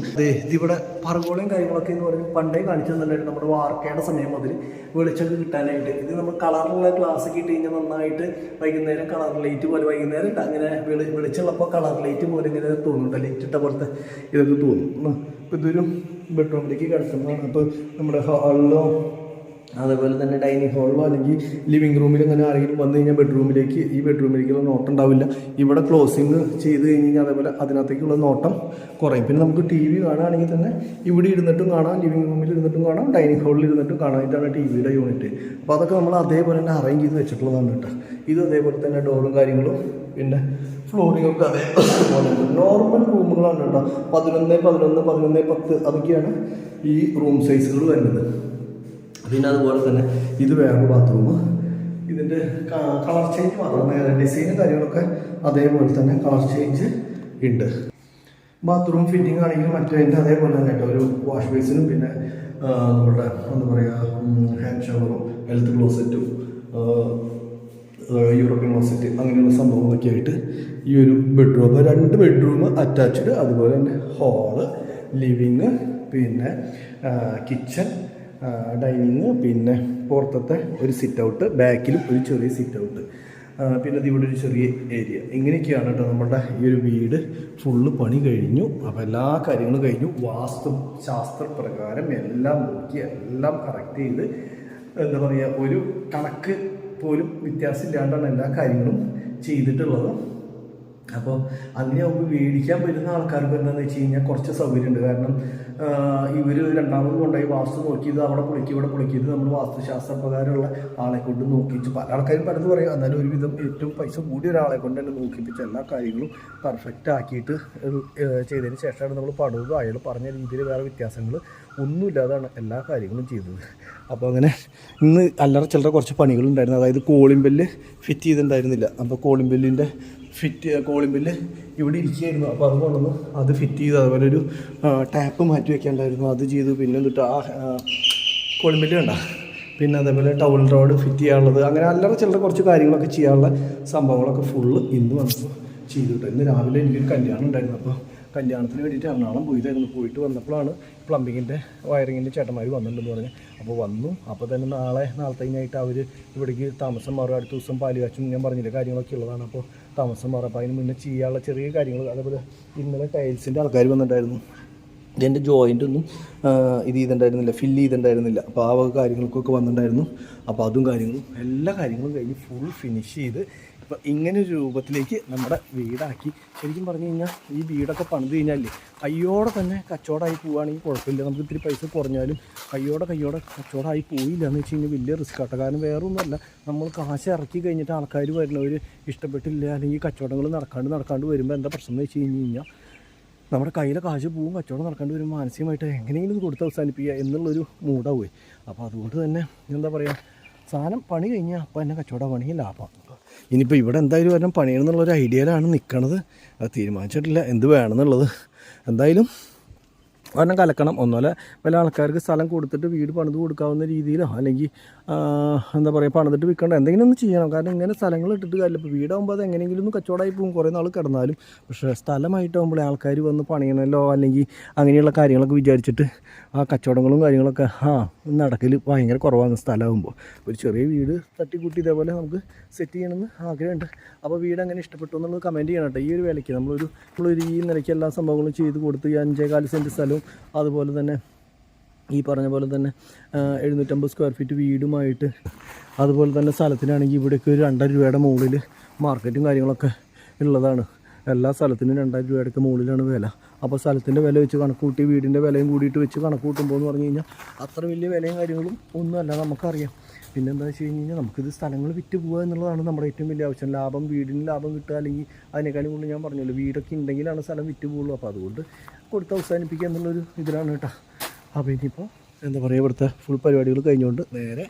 ഇതിവിടെ പറകോളയും കാര്യങ്ങളൊക്കെ എന്ന് പറഞ്ഞ് പണ്ടേ കാണിച്ചു തന്നിട്ടുണ്ടായിരുന്നു. നമ്മുടെ വാർക്കയുടെ സമയം മുതൽ വെളിച്ചം കിട്ടാനായിട്ട് ഇത് നമ്മൾ കളറുള്ള ഗ്ലാസ് ഒക്കെ ഇട്ട് കഴിഞ്ഞാൽ നന്നായിട്ട് വൈകുന്നേരം കളർ ലൈറ്റ് പോലെ വൈകുന്നേരം അങ്ങനെ വെളിച്ചമുള്ളപ്പോൾ കളർ ലൈറ്റ് പോലെ ഇങ്ങനെ തോന്നുന്നുണ്ട്, ലൈറ്റ് ഇട്ട പോലത്തെ ഇതൊക്കെ തോന്നും. അപ്പോൾ ഇതൊരു ബെഡ്റൂമിലേക്ക് കിടക്കുന്നതാണ്. അപ്പോൾ നമ്മുടെ ഹാളിലോ അതേപോലെ തന്നെ ഡൈനിങ് ഹാളിലോ അല്ലെങ്കിൽ ലിവിങ് റൂമിൽ അങ്ങനെ ആരെങ്കിലും വന്നു കഴിഞ്ഞാൽ ഈ ബെഡ്റൂമിലേക്കുള്ള നോട്ടം ഉണ്ടാവില്ല. ഇവിടെ ക്ലോസിങ് ചെയ്ത് കഴിഞ്ഞ് കഴിഞ്ഞാൽ അതേപോലെ അതിനകത്തേക്കുള്ള നോട്ടം കുറയും. പിന്നെ നമുക്ക് TV കാണുകയാണെങ്കിൽ തന്നെ ഇവിടെ ഇരുന്നിട്ടും കാണാം, ലിവിങ് റൂമിൽ ഇരുന്നിട്ടും കാണാം, ഡൈനിങ് ഹാളിൽ ഇരുന്നിട്ടും കാണാം. ഇതാണ് TVയുടെ യൂണിറ്റ്. അപ്പോൾ അതൊക്കെ നമ്മൾ അതേപോലെ തന്നെ അറേഞ്ച് ചെയ്ത് വെച്ചിട്ടുള്ളതാണ് കേട്ടോ. ഇത് അതേപോലെ തന്നെ ഡോറും കാര്യങ്ങളും പിന്നെ ഫ്ലോറിങ്ങൊക്കെ അതേപോലെ നോർമൽ റൂമുകളാണ് കേട്ടോ. 11x11, 11x10 അതൊക്കെയാണ് ഈ റൂം സൈസുകൾ വരുന്നത്. പിന്നെ അതുപോലെ തന്നെ ഇത് വേറൊരു ബാത്റൂം. ഇതിൻ്റെ കളർ ചേഞ്ച് മാത്രം, ഡിസൈനും കാര്യങ്ങളൊക്കെ അതേപോലെ തന്നെ കളർ ചേഞ്ച് ഉണ്ട്. ബാത്റൂം ഫിറ്റിംഗ് ആണെങ്കിലും മറ്റേതിൻ്റെ അതേപോലെ തന്നെ കേട്ടോ, ഒരു വാഷ് ബേസിനും പിന്നെ നമ്മുടെ എന്താ പറയുക ഹാൻഡ് ഷവറും ഹെൽത്ത് ക്ലോസറ്റും യൂറോപ്യൻ ക്ലോസറ്റ് അങ്ങനെയുള്ള സംഭവങ്ങളൊക്കെ ആയിട്ട് ഈ ഒരു ബെഡ്റൂം. അപ്പോൾ 2 ബെഡ്റൂം അറ്റാച്ച്ഡ്, അതുപോലെ തന്നെ ഹാള്, ലിവിങ്, പിന്നെ കിച്ചൺ, ഡൈനിങ്, പിന്നെ പുറത്തത്തെ ഒരു സിറ്റ് ഔട്ട്, ബാക്കിലും ഒരു ചെറിയ സിറ്റ് ഔട്ട്, പിന്നെ ഇവിടെ ഒരു ചെറിയ ഏരിയ. ഇങ്ങനെയൊക്കെയാണ് കേട്ടോ നമ്മുടെ ഈ ഒരു വീട് ഫുള്ള് പണി കഴിഞ്ഞു. അപ്പോൾ എല്ലാ കാര്യങ്ങളും കഴിഞ്ഞു. വാസ്തു ശാസ്ത്രപ്രകാരം എല്ലാം നോക്കി എല്ലാം കറക്റ്റ് ചെയ്ത് എന്താ പറയുക, ഒരു കണക്ക് പോലും വ്യത്യാസമില്ലാണ്ടാണ് എല്ലാ കാര്യങ്ങളും ചെയ്തിട്ടുള്ളത്. അപ്പോൾ അങ്ങനെയാകുമ്പോൾ മേടിക്കാൻ വരുന്ന ആൾക്കാർക്ക് എന്താണെന്ന് വെച്ച് കഴിഞ്ഞാൽ കുറച്ച് സൗകര്യമുണ്ട്. കാരണം ഇവർ രണ്ടാമത് കൊണ്ടുപോയി വാസ്തു നോക്കിയത് അവിടെ പൊളിക്കും ഇവിടെ പൊളിക്കിയത് നമ്മൾ വാസ്തുശാസ്ത്രപ്രകാരമുള്ള ആളെ കൊണ്ട് നോക്കിച്ച് പല ആൾക്കാരും പലത് പറയും. എന്നാലും ഒരുവിധം ഏറ്റവും പൈസ കൂടിയ ഒരാളെ കൊണ്ട് തന്നെ നോക്കിപ്പിച്ച് എല്ലാ കാര്യങ്ങളും പെർഫെക്റ്റ് ആക്കിയിട്ട് ചെയ്തതിന് ശേഷമാണ് നമ്മൾ പടവും അയാൾ പറഞ്ഞ രീതിയിൽ വേറെ വ്യത്യാസങ്ങൾ ഒന്നുമില്ലാതാണ് എല്ലാ കാര്യങ്ങളും ചെയ്തത്. അപ്പോൾ അങ്ങനെ ഇന്ന് അല്ലറ ചില്ലറ കുറച്ച് പണികളുണ്ടായിരുന്നു. അതായത് കോളിംഗ് ബെല്ല് ഫിറ്റ് ചെയ്തിട്ടുണ്ടായിരുന്നില്ല. അപ്പോൾ കോളിംഗ് ബെല്ലിൻ്റെ കോളിംഗ് ബെല്ല് ഇവിടെ ഇരിക്കുകയായിരുന്നു. അപ്പോൾ അത് കൊണ്ടുവന്ന് അത് ഫിറ്റ് ചെയ്തു. അതുപോലെ ഒരു ടാപ്പ് മാറ്റി വയ്ക്കാണ്ടായിരുന്നു, അത് ചെയ്തു. പിന്നെ എന്നിട്ട് ആ കോളിംഗ് ബെല്ല് കണ്ട, പിന്നെ അതേപോലെ ടൗൽ റോഡ് ഫിറ്റ് ചെയ്യാനുള്ളത്, അങ്ങനെ അല്ലറ ചില്ലറ കുറച്ച് കാര്യങ്ങളൊക്കെ ചെയ്യാനുള്ള സംഭവങ്ങളൊക്കെ ഫുള്ള് ഇന്ന് വന്നപ്പോൾ ചെയ്തു കേട്ടോ. ഇന്ന് രാവിലെ എനിക്കൊരു കല്യാണം ഉണ്ടായിരുന്നു. അപ്പോൾ കല്യാണത്തിന് വേണ്ടിയിട്ട് എറണാകുളം പോയിട്ടായിരുന്നു. പോയിട്ട് വന്നപ്പോഴാണ് പ്ലംബിങ്ങിൻ്റെ വയറിങ്ങിൻ്റെ ചേട്ടന്മാർ വന്നിട്ടുണ്ടെന്ന് പറഞ്ഞു. അപ്പോൾ വന്നു. അപ്പോൾ തന്നെ നാളത്തേനായിട്ട് അവർ ഇവിടേക്ക് താമസം മാറും. അടുത്ത ദിവസം പാലുകാച്ചും ഞാൻ പറഞ്ഞില്ല കാര്യങ്ങളൊക്കെ ഉള്ളതാണ്. അപ്പോൾ താമസം മാറും. അപ്പോൾ അതിന് മുന്നേ ചെയ്യാനുള്ള ചെറിയ കാര്യങ്ങൾ, അതേപോലെ ഇന്നലെ ടൈൽസിൻ്റെ ആൾക്കാർ വന്നിട്ടുണ്ടായിരുന്നു. ഇതിൻ്റെ ജോയിൻ്റ് ഒന്നും ഇത് ചെയ്തിട്ടുണ്ടായിരുന്നില്ല, ഫില്ല് ചെയ്തിട്ടുണ്ടായിരുന്നില്ല. അപ്പോൾ ആ വക കാര്യങ്ങൾക്കൊക്കെ വന്നിട്ടുണ്ടായിരുന്നു. അപ്പോൾ അതും കാര്യങ്ങളും എല്ലാ കാര്യങ്ങളും കഴിഞ്ഞ് ഫുൾ ഫിനിഷ് ചെയ്ത് ഇപ്പോൾ ഇങ്ങനെ ഒരു രൂപത്തിലേക്ക് നമ്മുടെ വീടാക്കി. ശരിക്കും പറഞ്ഞു കഴിഞ്ഞാൽ ഈ വീടൊക്കെ പണിത് കഴിഞ്ഞാലേ കയ്യോടെ തന്നെ കച്ചവടമായി പോവുകയാണെങ്കിൽ കുഴപ്പമില്ല. നമുക്ക് ഇത്തിരി പൈസ കുറഞ്ഞാലും കയ്യോടെ കച്ചവടമായി പോയില്ല എന്ന് വെച്ച് കഴിഞ്ഞാൽ വലിയ റിസ്ക് ആട്ടോ. കാരണം വേറെ ഒന്നുമല്ല, നമ്മൾ കാശ് ഇറക്കി കഴിഞ്ഞിട്ട് ആൾക്കാർ വരുന്നവർ ഇഷ്ടപ്പെട്ടില്ല, അല്ലെങ്കിൽ കച്ചവടങ്ങൾ നടക്കാണ്ട് വരുമ്പോൾ എന്താ പ്രശ്നം എന്ന് വെച്ച് കഴിഞ്ഞാൽ നമ്മുടെ കയ്യിലെ കാശ് പോവും, കച്ചവടം നടക്കാണ്ട് വരുമ്പോൾ മാനസികമായിട്ട് എങ്ങനെയെങ്കിലും ഇത് കൊടുത്ത് അവസാനിപ്പിക്കുക എന്നുള്ളൊരു മൂടാവുമേ. അപ്പോൾ അതുകൊണ്ട് തന്നെ എന്താ പറയുക, സാധനം പണി കഴിഞ്ഞാൽ അപ്പോൾ തന്നെ കച്ചവട പണി ലാഭമാണ്. ഇനിയിപ്പോൾ ഇവിടെ എന്തായാലും വരണം പണിയണമെന്നുള്ളൊരു ഐഡിയയിലാണ് നിൽക്കണത്. അത് തീരുമാനിച്ചിട്ടില്ല എന്ത് വേണമെന്നുള്ളത്. എന്തായാലും ഒരെണ്ണം കലക്കണം. ഒന്നുമല്ല പല ആൾക്കാർക്ക് സ്ഥലം കൊടുത്തിട്ട് വീട് പണിത് കൊടുക്കാവുന്ന രീതിയിലോ അല്ലെങ്കിൽ എന്താ പറയുക പണിതിട്ട് വിൽക്കേണ്ട എന്തെങ്കിലും ഒന്ന് ചെയ്യണം. കാരണം ഇങ്ങനെ സ്ഥലങ്ങൾ ഇട്ടിട്ട് കാര്യമില്ല. ഇപ്പോൾ വീടാകുമ്പോൾ അത് എങ്ങനെയെങ്കിലും ഒന്ന് കച്ചവടമായി പോകും, കുറേ നാൾ കിടന്നാലും. പക്ഷേ സ്ഥലമായിട്ടാകുമ്പോൾ ആൾക്കാർ വന്ന് പണിയണമല്ലോ അല്ലെങ്കിൽ അങ്ങനെയുള്ള കാര്യങ്ങളൊക്കെ വിചാരിച്ചിട്ട് ആ കച്ചവടങ്ങളും കാര്യങ്ങളൊക്കെ നടക്കൽ ഭയങ്കര കുറവാണ് സ്ഥലമാകുമ്പോൾ. ഒരു ചെറിയ വീട് തട്ടിക്കൂട്ടി ഇതേപോലെ നമുക്ക് സെറ്റ് ചെയ്യണമെന്ന് ആഗ്രഹമുണ്ട്. അപ്പോൾ വീട് അങ്ങനെ ഇഷ്ടപ്പെട്ടു എന്നുള്ളത് കമൻറ്റ് ചെയ്യണം കേട്ടോ. ഈ ഒരു വിലയ്ക്ക് നമ്മളൊരു ഈ നിലയ്ക്ക് എല്ലാ സംഭവങ്ങളും ചെയ്ത് കൊടുത്ത് 5.4 സെൻറ്റ് സ്ഥലവും അതുപോലെ തന്നെ ഈ പറഞ്ഞ പോലെ തന്നെ 750 സ്ക്വയർ ഫീറ്റ് വീടുമായിട്ട്, അതുപോലെ തന്നെ സ്ഥലത്തിനാണെങ്കിൽ ഇവിടേക്ക് ഒരു 2,000 രൂപയുടെ മുകളിൽ മാർക്കറ്റും കാര്യങ്ങളൊക്കെ ഉള്ളതാണ്. എല്ലാ സ്ഥലത്തിനും 2,000 രൂപയുടെ മുകളിലാണ് വില. അപ്പോൾ സ്ഥലത്തിൻ്റെ വില വെച്ച് കണക്ക് കൂട്ടി വീടിൻ്റെ വിലയും കൂടിയിട്ട് വെച്ച് കണക്ക് കൂട്ടുമ്പോൾ എന്ന് പറഞ്ഞു കഴിഞ്ഞാൽ അത്ര വലിയ വിലയും കാര്യങ്ങളും ഒന്നുമല്ല, നമുക്കറിയാം. പിന്നെ എന്താ വെച്ച് കഴിഞ്ഞാൽ നമുക്കിത് സ്ഥലങ്ങൾ വിറ്റ് പോകുക എന്നുള്ളതാണ് നമ്മുടെ ഏറ്റവും വലിയ ആവശ്യം. ലാഭം, വീടിന് ലാഭം കിട്ടുക, അല്ലെങ്കിൽ അതിനേക്കാളും കൂടുതൽ ഞാൻ പറഞ്ഞല്ലോ വീടൊക്കെ ഉണ്ടെങ്കിലാണ് സ്ഥലം വിറ്റ് പോകുള്ളൂ. അപ്പോൾ അതുകൊണ്ട് കൊടുത്ത് അവസാനിപ്പിക്കുക എന്നുള്ളൊരു ഇതിലാണ് കേട്ടോ. അപ്പോൾ ഇനിയിപ്പോൾ എന്താ പറയുക, ഇവിടുത്തെ ഫുൾ പരിപാടികൾ കഴിഞ്ഞുകൊണ്ട് നേരെ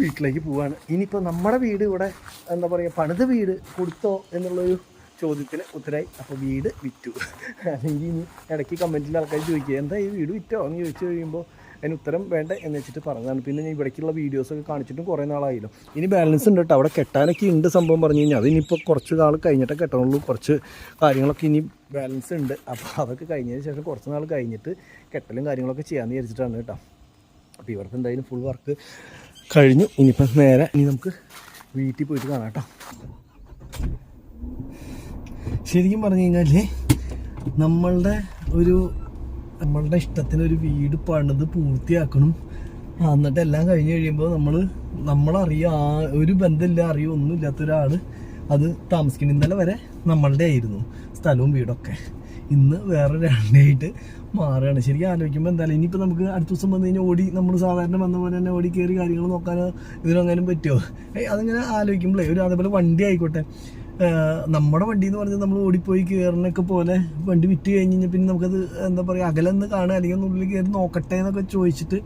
വീട്ടിലേക്ക് പോവുകയാണ്. ഇനിയിപ്പോൾ നമ്മുടെ വീട് ഇവിടെ എന്താ പറയുക പണിത് വീട് കൊടുത്തോ എന്നുള്ളൊരു ചോദ്യത്തിന് ഉത്തരമായി. അപ്പോൾ വീട് വിറ്റു. അല്ലെങ്കിൽ ഇനി ഇടയ്ക്ക് കമൻറ്റിൽ ആൾക്കാർ ചോദിക്കുക എന്താ ഈ വീട് വിറ്റോ എന്ന് ചോദിച്ചു കഴിയുമ്പോൾ അതിന് ഉത്തരം വേണ്ട എന്ന് വെച്ചിട്ട് പറഞ്ഞതാണ്. പിന്നെ ഞാൻ ഇവിടേക്കുള്ള വീഡിയോസൊക്കെ കാണിച്ചിട്ടും കുറേ നാളായില്ലോ. ഇനി ബാലൻസ് ഉണ്ട് കേട്ടോ, അവിടെ കെട്ടാനൊക്കെ ഉണ്ട് സംഭവം പറഞ്ഞു കഴിഞ്ഞാൽ. അതിനിപ്പോൾ കുറച്ച് നാൾ കഴിഞ്ഞിട്ടേ കെട്ടണുള്ളൂ. കുറച്ച് കാര്യങ്ങളൊക്കെ ഇനി ബാലൻസ് ഉണ്ട്. അപ്പോൾ അതൊക്കെ കഴിഞ്ഞതിന് ശേഷം കുറച്ച് നാൾ കഴിഞ്ഞിട്ട് കെട്ടലും കാര്യങ്ങളൊക്കെ ചെയ്യാമെന്ന് വിചാരിച്ചിട്ടാണ് കേട്ടോ. അപ്പോൾ ഇവിടുത്തെ എന്തായാലും ഫുൾ വർക്ക് കഴിഞ്ഞു. ഇനിയിപ്പം നേരെ നമുക്ക് വീട്ടിൽ പോയിട്ട് കാണാം കേട്ടോ. ശരിക്കും പറഞ്ഞു കഴിഞ്ഞാൽ നമ്മളുടെ ഇഷ്ടത്തിനൊരു വീട് പണിത് പൂർത്തിയാക്കണം. എന്നിട്ട് എല്ലാം കഴിഞ്ഞ് കഴിയുമ്പോൾ നമ്മളറിയാം ഒരു ബന്ധമില്ല, അറിയോ ഒന്നും ഇല്ലാത്ത ഒരാൾ അത് താമസിക്കണം. ഇന്നലെ വരെ നമ്മളുടെ ആയിരുന്നു സ്ഥലവും വീടൊക്കെ. ഇന്ന് വേറെ ഒരാളുടെയായിട്ട് മാറുകയാണ്. ശരിക്കും ആലോചിക്കുമ്പോൾ എന്തായാലും ഇനിയിപ്പോൾ നമുക്ക് അടുത്ത ദിവസം വന്നു കഴിഞ്ഞാൽ നമ്മൾ സാധാരണ വന്ന പോലെ തന്നെ ഓടി കയറി കാര്യങ്ങൾ നോക്കാനോ ഇതിനങ്ങനെ പറ്റുമോ? അതിങ്ങനെ ആലോചിക്കുമ്പോഴേ അതേപോലെ വണ്ടി ആയിക്കോട്ടെ, നമ്മുടെ വണ്ടി എന്ന് പറഞ്ഞാൽ നമ്മൾ ഓടിപ്പോയി കയറുന്നൊക്കെ പോലെ വണ്ടി വിറ്റ് കഴിഞ്ഞ് കഴിഞ്ഞാൽ പിന്നെ നമുക്കത് എന്താ പറയുക അകലെന്ന് കാണുക അല്ലെങ്കിൽ ഉള്ളിൽ കയറി നോക്കട്ടെ എന്നൊക്കെ ചോദിച്ചിട്ട്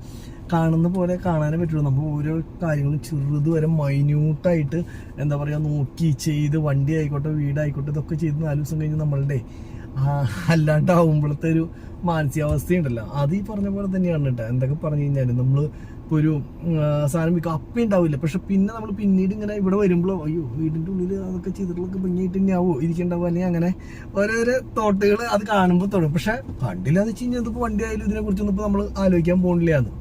കാണുന്ന പോലെ കാണാനേ പറ്റുള്ളൂ. നമ്മൾ ഓരോ കാര്യങ്ങളും ചെറുത് വരെ മൈന്യൂട്ടായിട്ട് എന്താ പറയുക നോക്കി ചെയ്ത്, വണ്ടി ആയിക്കോട്ടെ വീടായിക്കോട്ടെ ഇതൊക്കെ ചെയ്ത് 4 ദിവസം കഴിഞ്ഞ് നമ്മളുടെ അല്ലാണ്ടാവുമ്പോഴത്തെ ഒരു മാനസികാവസ്ഥയുണ്ടല്ലോ, അത് ഈ പറഞ്ഞ പോലെ തന്നെയാണ് കേട്ടോ. എന്തൊക്കെ പറഞ്ഞു കഴിഞ്ഞാലും നമ്മൾ ഇപ്പോൾ ഒരു സാധനം വിൽക്കുക അപ്പം ഉണ്ടാവില്ല, പക്ഷെ പിന്നെ നമ്മൾ പിന്നീട് ഇങ്ങനെ ഇവിടെ വരുമ്പോഴോ അയ്യോ വീടിൻ്റെ ഉള്ളിൽ അതൊക്കെ ചെയ്തിട്ടുള്ളതൊക്കെ ഭംഗിയായിട്ട് തന്നെയാവോ ഇരിക്കേണ്ടാവും, അല്ലെങ്കിൽ അങ്ങനെ ഓരോരോ തോട്ടുകൾ അത് കാണുമ്പോൾ തുടങ്ങും. പക്ഷെ കണ്ടില്ലാന്ന് വെച്ച് കഴിഞ്ഞാൽ ഇതിപ്പോൾ വണ്ടി ആയാലും ഇതിനെക്കുറിച്ചൊന്നും ഇപ്പോൾ നമ്മൾ ആലോചിക്കാൻ പോകുന്നില്ലാന്ന്.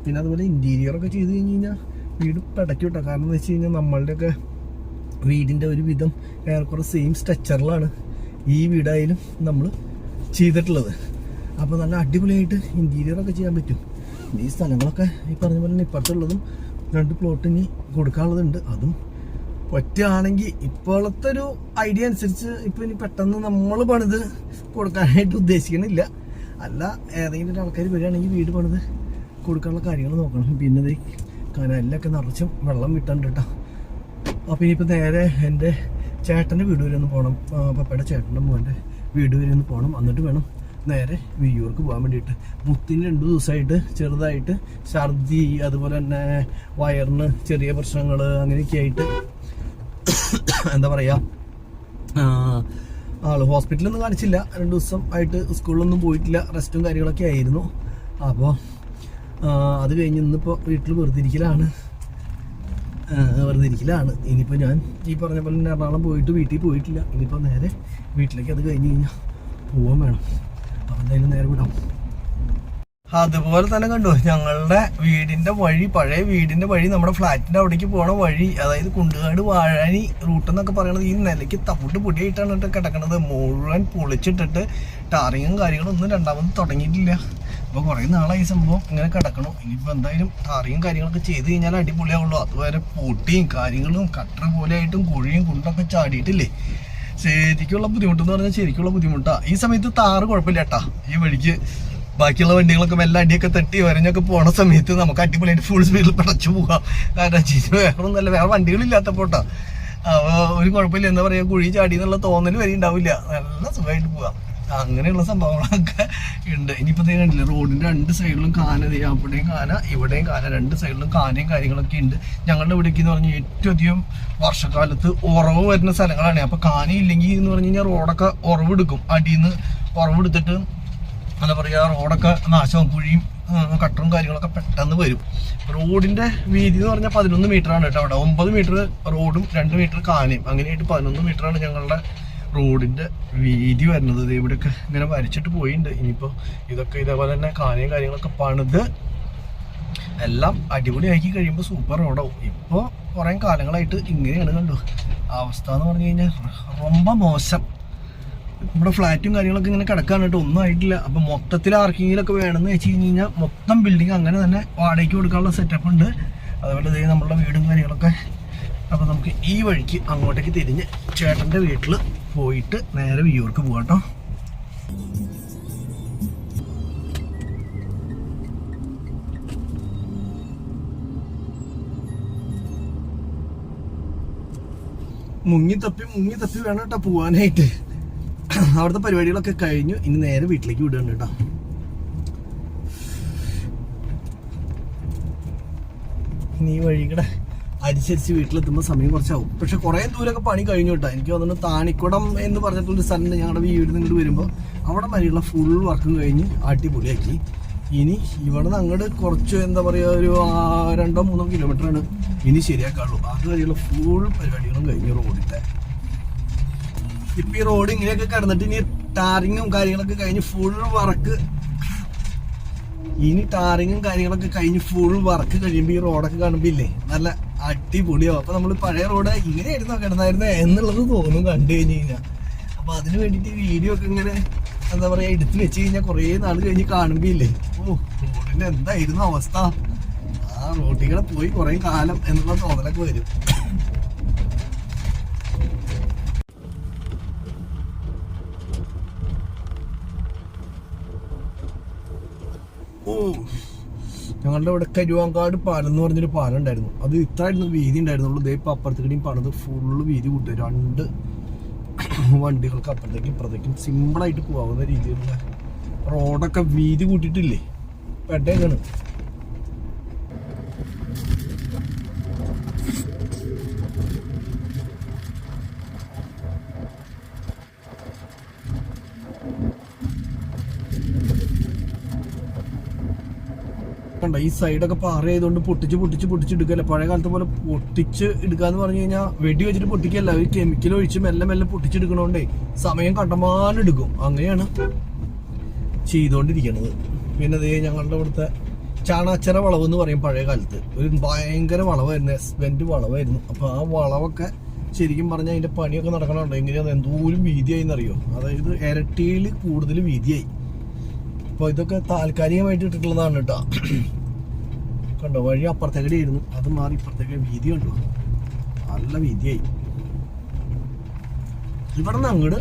പിന്നെ അതുപോലെ ഇൻറ്റീരിയറൊക്കെ ചെയ്ത് കഴിഞ്ഞ് കഴിഞ്ഞാൽ വീട് പിടയ്ക്കും കേട്ടോ. കാരണം എന്ന് വെച്ച് കഴിഞ്ഞാൽ നമ്മളുടെയൊക്കെ വീടിൻ്റെ ഒരു വിധം ഏറെക്കുറെ സെയിം സ്ട്രക്ചറിലാണ് ഈ വീടായാലും നമ്മൾ ചെയ്തിട്ടുള്ളത്. അപ്പോൾ നല്ല അടിപൊളിയായിട്ട് ഇൻറ്റീരിയറൊക്കെ ചെയ്യാൻ പറ്റും. ഈ സ്ഥലങ്ങളൊക്കെ ഈ പറഞ്ഞ പോലെ തന്നെ ഇപ്പുറത്തുള്ളതും 2 പ്ലോട്ട് ഇനി കൊടുക്കാനുള്ളതുണ്ട്. അതും പറ്റുകയാണെങ്കിൽ ഇപ്പോഴത്തെ ഒരു ഐഡിയ അനുസരിച്ച് ഇപ്പോൾ ഇനി പെട്ടെന്ന് നമ്മൾ പണിത് കൊടുക്കാനായിട്ട് ഉദ്ദേശിക്കണില്ല. അല്ല ഏതെങ്കിലും ഒരു ആൾക്കാർ വരികയാണെങ്കിൽ വീട് പണിത് കൊടുക്കാനുള്ള കാര്യങ്ങൾ നോക്കണം. പിന്നെ കനാലിലൊക്കെ നിറച്ചും വെള്ളം വിട്ടുണ്ട് കേട്ടോ. അപ്പോൾ ഇനിയിപ്പോൾ നേരെ എൻ്റെ ചേട്ടൻ്റെ വീട് വരെ ഒന്ന് പോകണം, പപ്പയുടെ ചേട്ടൻ്റെ മോൻ്റെ വീട് വരെ ഒന്ന് പോകണം. എന്നിട്ട് വേണം നേരെ വിയ്യൂർക്ക് പോകാൻ വേണ്ടിയിട്ട്. മുത്തിന് 2 ദിവസമായിട്ട് ചെറുതായിട്ട് ഛർദി, അതുപോലെ തന്നെ വയറിന് ചെറിയ പ്രശ്നങ്ങൾ അങ്ങനെയൊക്കെ ആയിട്ട് എന്താ പറയുക, ആള് ഹോസ്പിറ്റലൊന്നും കാണിച്ചില്ല. 2 ദിവസം ആയിട്ട് സ്കൂളിലൊന്നും പോയിട്ടില്ല, റെസ്റ്റും കാര്യങ്ങളൊക്കെ ആയിരുന്നു. അപ്പോൾ അത് കഴിഞ്ഞ് ഇന്നിപ്പോൾ വീട്ടിൽ വെറുതെ ഇരിക്കലാണ്. ഇനിയിപ്പോൾ ഞാൻ ഈ പറഞ്ഞ പോലെ എറണാകുളം പോയിട്ട് വീട്ടിൽ പോയിട്ടില്ല. ഇനിയിപ്പോൾ നേരെ വീട്ടിലേക്ക് അത് കഴിഞ്ഞ് കഴിഞ്ഞാൽ പോവാൻ വേണം. അപ്പം എന്തായാലും നേരെ വിടാം. അതുപോലെ തന്നെ കണ്ടു ഞങ്ങളുടെ വീടിൻ്റെ വഴി, പഴയ വീടിൻ്റെ വഴി, നമ്മുടെ ഫ്ലാറ്റിൻ്റെ അവിടേക്ക് പോണ വഴി, അതായത് കുണ്ടുകാട് വാഴാനി റൂട്ട് എന്നൊക്കെ പറയണത് ഈ നിലയ്ക്ക് തവിട്ട് പൊടിയായിട്ടാണ് കിടക്കണത്. മുഴുവൻ പൊളിച്ചിട്ടിട്ട് ടാറിങ്ങും കാര്യങ്ങളൊന്നും രണ്ടാമത് തുടങ്ങിയിട്ടില്ല. അപ്പോൾ കുറേ നാളായി ഈ സംഭവം ഇങ്ങനെ കിടക്കണം. ഇനിയിപ്പോൾ എന്തായാലും ടാറിയും കാര്യങ്ങളൊക്കെ ചെയ്ത് കഴിഞ്ഞാൽ അടിപൊളിയാവുള്ളൂ. അതുവരെ പൊട്ടിയും കാര്യങ്ങളും കട്ടർ പോലെ ആയിട്ടും കുഴിയും കുണ്ടൊക്കെ ചാടിയിട്ടില്ലേ. ശരിക്കുള്ള ബുദ്ധിമുട്ടെന്ന് പറഞ്ഞാൽ ശരിക്കുള്ള ബുദ്ധിമുട്ടാണ്. ഈ സമയത്ത് താറ് കുഴപ്പമില്ല കേട്ടാ. ഈ വഴിക്ക് ബാക്കിയുള്ള വണ്ടികളൊക്കെ മെല്ലെ അടിയൊക്കെ തട്ടി വരഞ്ഞൊക്കെ പോണ സമയത്ത് നമുക്ക് അടിപൊളിയായിട്ട് ഫുൾ സ്പീഡിൽ പടച്ചു പോകാം. കാരണം വേറെ ഒന്നല്ല, വേറെ വണ്ടികളില്ലാത്തപ്പോട്ടാ. അപ്പോൾ ഒരു കുഴപ്പമില്ല, എന്താ പറയുക, കുഴി ചാടി എന്നുള്ള തോന്നൽ വരെ ഉണ്ടാവില്ല. നല്ല സുഖമായിട്ട് പോകാം. അങ്ങനെയുള്ള സംഭവങ്ങളൊക്കെ ഉണ്ട്. ഇനിയിപ്പോൾ കണ്ടില്ല, റോഡിൻ്റെ 2 സൈഡിലും കാന, അവിടെയും കാന ഇവിടെയും കാന, 2 സൈഡിലും കാനയും കാര്യങ്ങളൊക്കെ ഉണ്ട്. ഞങ്ങളുടെ ഇവിടേക്ക് എന്ന് പറഞ്ഞാൽ ഏറ്റവും അധികം വർഷക്കാലത്ത് ഉറവ് വരുന്ന സ്ഥലങ്ങളാണ്. അപ്പോൾ കാനയില്ലെങ്കിൽ എന്ന് പറഞ്ഞു കഴിഞ്ഞാൽ റോഡൊക്കെ ഉറവെടുക്കും, അടിയിൽ നിന്ന് ഉറവെടുത്തിട്ട് എന്താ പറയുക, റോഡൊക്കെ നാശവും കുഴിയും കട്ടറും കാര്യങ്ങളൊക്കെ പെട്ടെന്ന് വരും. റോഡിൻ്റെ വീതി എന്ന് പറഞ്ഞാൽ 11 മീറ്ററാണ് കേട്ടോ. അവിടെ 9 മീറ്റർ റോഡും 2 മീറ്റർ കാനയും, അങ്ങനെയായിട്ട് 11 മീറ്ററാണ് ഞങ്ങളുടെ റോഡിൻ്റെ വീതി വരുന്നത്. ഇവിടെയൊക്കെ ഇങ്ങനെ വരച്ചിട്ട് പോയിട്ടുണ്ട്. ഇനിയിപ്പോൾ ഇതൊക്കെ ഇതേപോലെ തന്നെ കാനയും കാര്യങ്ങളൊക്കെ പണിത് എല്ലാം അടിപൊളിയാക്കി കഴിയുമ്പോൾ സൂപ്പർ റോഡാവും. ഇപ്പോൾ കുറേ കാലങ്ങളായിട്ട് ഇങ്ങനെയാണ് കണ്ടു അവസ്ഥ എന്ന് പറഞ്ഞു കഴിഞ്ഞാൽ ரொம்ப മോശം. നമ്മുടെ ഫ്ലാറ്റും കാര്യങ്ങളൊക്കെ ഇങ്ങനെ കിടക്കാണ് കേട്ടോ, ഒന്നും ആയിട്ടില്ല. അപ്പം മൊത്തത്തിൽ ആർക്കെങ്കിലൊക്കെ വേണമെന്ന് വെച്ച് കഴിഞ്ഞ് കഴിഞ്ഞാൽ മൊത്തം ബിൽഡിങ് അങ്ങനെ തന്നെ വാടകയ്ക്ക് കൊടുക്കാനുള്ള സെറ്റപ്പ് ഉണ്ട്. അതുപോലെ നമ്മളുടെ വീടും കാര്യങ്ങളൊക്കെ. അപ്പോൾ നമുക്ക് ഈ വഴിക്ക് അങ്ങോട്ടേക്ക് തിരിഞ്ഞ് ചേട്ടൻ്റെ വീട്ടിൽ പോയിട്ട് നേരെ വിയ്യൂർക്ക് പോകാം കേട്ടോ. മുങ്ങി തപ്പി വേണം കേട്ടോ പോവാനായിട്ട്. അവിടുത്തെ പരിപാടികളൊക്കെ കഴിഞ്ഞു. ഇനി നേരെ വീട്ടിലേക്ക് വിടുകയാണ് കേട്ടോ. ഇനി ഈ വഴിക്കടെ അനുസരിച്ച് വീട്ടിലെത്തുമ്പോൾ സമയം കുറച്ചാവും. പക്ഷെ കുറേ ദൂരമൊക്കെ പണി കഴിഞ്ഞു കേട്ടോ. എനിക്ക് തോന്നുന്നു താണിക്കുടം എന്ന് പറഞ്ഞിട്ടുള്ളൊരു സ്ഥലം ഞങ്ങളുടെ വീട് ഇങ്ങോട്ട് വരുമ്പോൾ അവിടെ വരെയുള്ള ഫുൾ വർക്കും കഴിഞ്ഞ് അടിപൊളിയാക്കി. ഇനി ഇവിടെ നിന്ന് അങ്ങോട്ട് കുറച്ച് എന്താ പറയുക, ഒരു 2-3 കിലോമീറ്ററാണ് ഇനി ശരിയാക്കാനുള്ളൂ. അതുവരെയുള്ള ഫുൾ പരിപാടികളും കഴിഞ്ഞു റോഡിൻ്റെ. ഇപ്പം ഈ റോഡ് ഇങ്ങനെയൊക്കെ കിടന്നിട്ട് ഇനി ടാറിങ്ങും കാര്യങ്ങളൊക്കെ കഴിഞ്ഞ് ഫുൾ വർക്ക്, ഫുൾ വർക്ക് കഴിയുമ്പോൾ ഈ റോഡൊക്കെ കാണുമ്പോൾ ഇല്ലേ നല്ല അടിപൊളിയാവും. അപ്പോൾ നമ്മൾ പഴയ റോഡ് ഇങ്ങനെയായിരുന്നോ കിടന്നായിരുന്നോ എന്നുള്ളത് തോന്നും കണ്ടു കഴിഞ്ഞ് കഴിഞ്ഞാൽ. അപ്പോൾ അതിന് വേണ്ടിയിട്ട് വീഡിയോ ഒക്കെ ഇങ്ങനെ എന്താ പറയുക എടുത്ത് വെച്ച് കഴിഞ്ഞാൽ കുറേ നാൾ കഴിഞ്ഞ് കാണുമ്പോൾ ഇല്ലേ, ഓ റോഡിൻ്റെ എന്തായിരുന്നു അവസ്ഥ, ആ റോഡിൽ പോയി കുറേ കാലം എന്നുള്ള തോന്നലൊക്കെ വരും. ഞങ്ങളുടെ ഇവിടെ കരുവാങ്കാട് പാലം എന്ന് പറഞ്ഞൊരു പാലം ഉണ്ടായിരുന്നു. അത് ഇത്രയായിരുന്നു വീതി ഉണ്ടായിരുന്നുള്ളൂ. ദേ ഇപ്പം അപ്പുറത്തേക്കും പണിത് ഫുള്ള് വീതി കൂട്ടുക. 2 വണ്ടികൾക്ക് അപ്പുറത്തേക്കും ഇപ്പുറത്തേക്കും സിമ്പിളായിട്ട് പോകാവുന്ന രീതിയിലുള്ള റോഡൊക്കെ വീതി കൂട്ടിയിട്ടില്ലേ, പെട്ടേക്കാണ്. കണ്ട ഈ സൈഡൊക്കെ പാറയായതുകൊണ്ട് പൊട്ടിച്ചെടുക്കല്ല. പഴയ കാലത്തെ പോലെ പൊട്ടിച്ച് എടുക്കാന്ന് പറഞ്ഞു കഴിഞ്ഞാൽ വെടി വെച്ചിട്ട് പൊട്ടിക്കല്ല, ഒരു കെമിക്കൽ ഒഴിച്ച് മെല്ലെ മെല്ലെ പൊട്ടിച്ചെടുക്കണോണ്ടേ സമയം കണ്ടമാനം എടുക്കും. അങ്ങനെയാണ് ചെയ്തുകൊണ്ടിരിക്കണത്. പിന്നെ അതേ ഞങ്ങളുടെ ഇവിടുത്തെ ചാണാച്ചറ വളവ് എന്ന് പറയും. പഴയ കാലത്ത് ഒരു ഭയങ്കര വളവായിരുന്നു, എക്സ്പെൻറ്റ് വളവായിരുന്നു. അപ്പോൾ ആ വളവൊക്കെ ശരിക്കും പറഞ്ഞാൽ അതിൻ്റെ പണിയൊക്കെ നടക്കണുണ്ടോ എങ്ങനെയാണ് എന്തോരം വീതിയായി എന്നറിയോ. അതായത് ഇരട്ടിയിൽ കൂടുതൽ വീതിയായി. അപ്പോൾ ഇതൊക്കെ താൽക്കാലികമായിട്ട് ഇട്ടിട്ടുള്ളതാണ് കേട്ടോ. കണ്ടോ വഴി അപ്പുറത്തേക്കടി ആയിരുന്നു, അത് മാറി ഇപ്പുറത്തേക്ക് വീതി കണ്ടോ, നല്ല വീതിയായി. ഇവിടെ നിന്ന് അങ്ങോട്ട്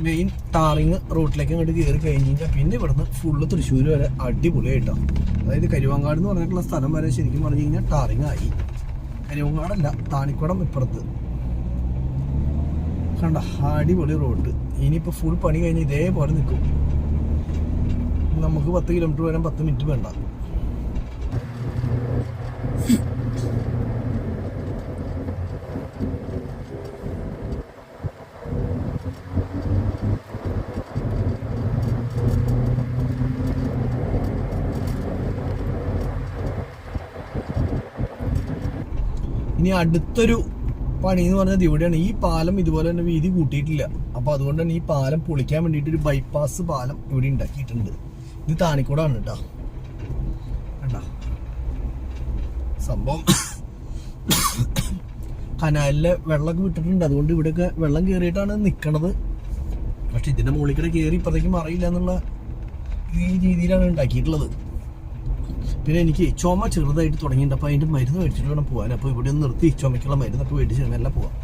മെയിൻ ടാറിങ് റോട്ടിലേക്ക് അങ്ങോട്ട് കയറി കഴിഞ്ഞ് കഴിഞ്ഞാൽ പിന്നെ ഇവിടുന്ന് ഫുള്ള് തൃശ്ശൂർ വരെ അടിപൊളിയായിട്ടാണ്. അതായത് കരുവാങ്കാട് എന്ന് പറഞ്ഞിട്ടുള്ള സ്ഥലം വരെ ശരിക്കും പറഞ്ഞു കഴിഞ്ഞാൽ ടാറിങ് ആയി. കരുവാങ്കാടല്ല, താണിക്കുടം ഇപ്പുറത്ത് കണ്ട അടിപൊളി റോഡ്. ഇനിയിപ്പോൾ ഫുൾ പണി കഴിഞ്ഞ് ഇതേപോലെ നിൽക്കും. നമുക്ക് 10 കിലോമീറ്റർ വരാൻ 10 മിനിറ്റ് വേണ്ട. ഇനി അടുത്തൊരു പണി എന്ന് പറഞ്ഞത് ഇവിടെയാണ്. ഈ പാലം ഇതുപോലെ തന്നെ വീതി കൂട്ടിയിട്ടില്ല. അപ്പോൾ അതുകൊണ്ട് തന്നെ ഈ പാലം പൊളിക്കാൻ വേണ്ടിയിട്ട് ഒരു ബൈപ്പാസ് പാലം ഇവിടെ ഉണ്ടാക്കിയിട്ടുണ്ട്. ഇത് താണിക്കൂടാണ് കേട്ടോ. കണ്ടോ സംഭവം കനാലിലെ വെള്ളമൊക്കെ വിട്ടിട്ടുണ്ട്. അതുകൊണ്ട് ഇവിടെയൊക്കെ വെള്ളം കയറിയിട്ടാണ് നിൽക്കണത്. പക്ഷെ ഇതിൻ്റെ മുകളിൽ കൂടെ കയറി ഇപ്പത്തേക്കും അറിയില്ല എന്നുള്ള ഈ രീതിയിലാണ് ഉണ്ടാക്കിയിട്ടുള്ളത്. പിന്നെ എനിക്ക് ചുമ ചെറുതായിട്ട് തുടങ്ങിയിട്ടുണ്ട്. അപ്പോൾ അതിൻ്റെ മരുന്ന് മേടിച്ചിട്ട് വേണം പോകാൻ. അപ്പോൾ ഇവിടെ ഒന്ന് നിർത്തി ചുമക്കുള്ള മരുന്നൊക്കെ മേടിച്ച് എല്ലാം പോവാം.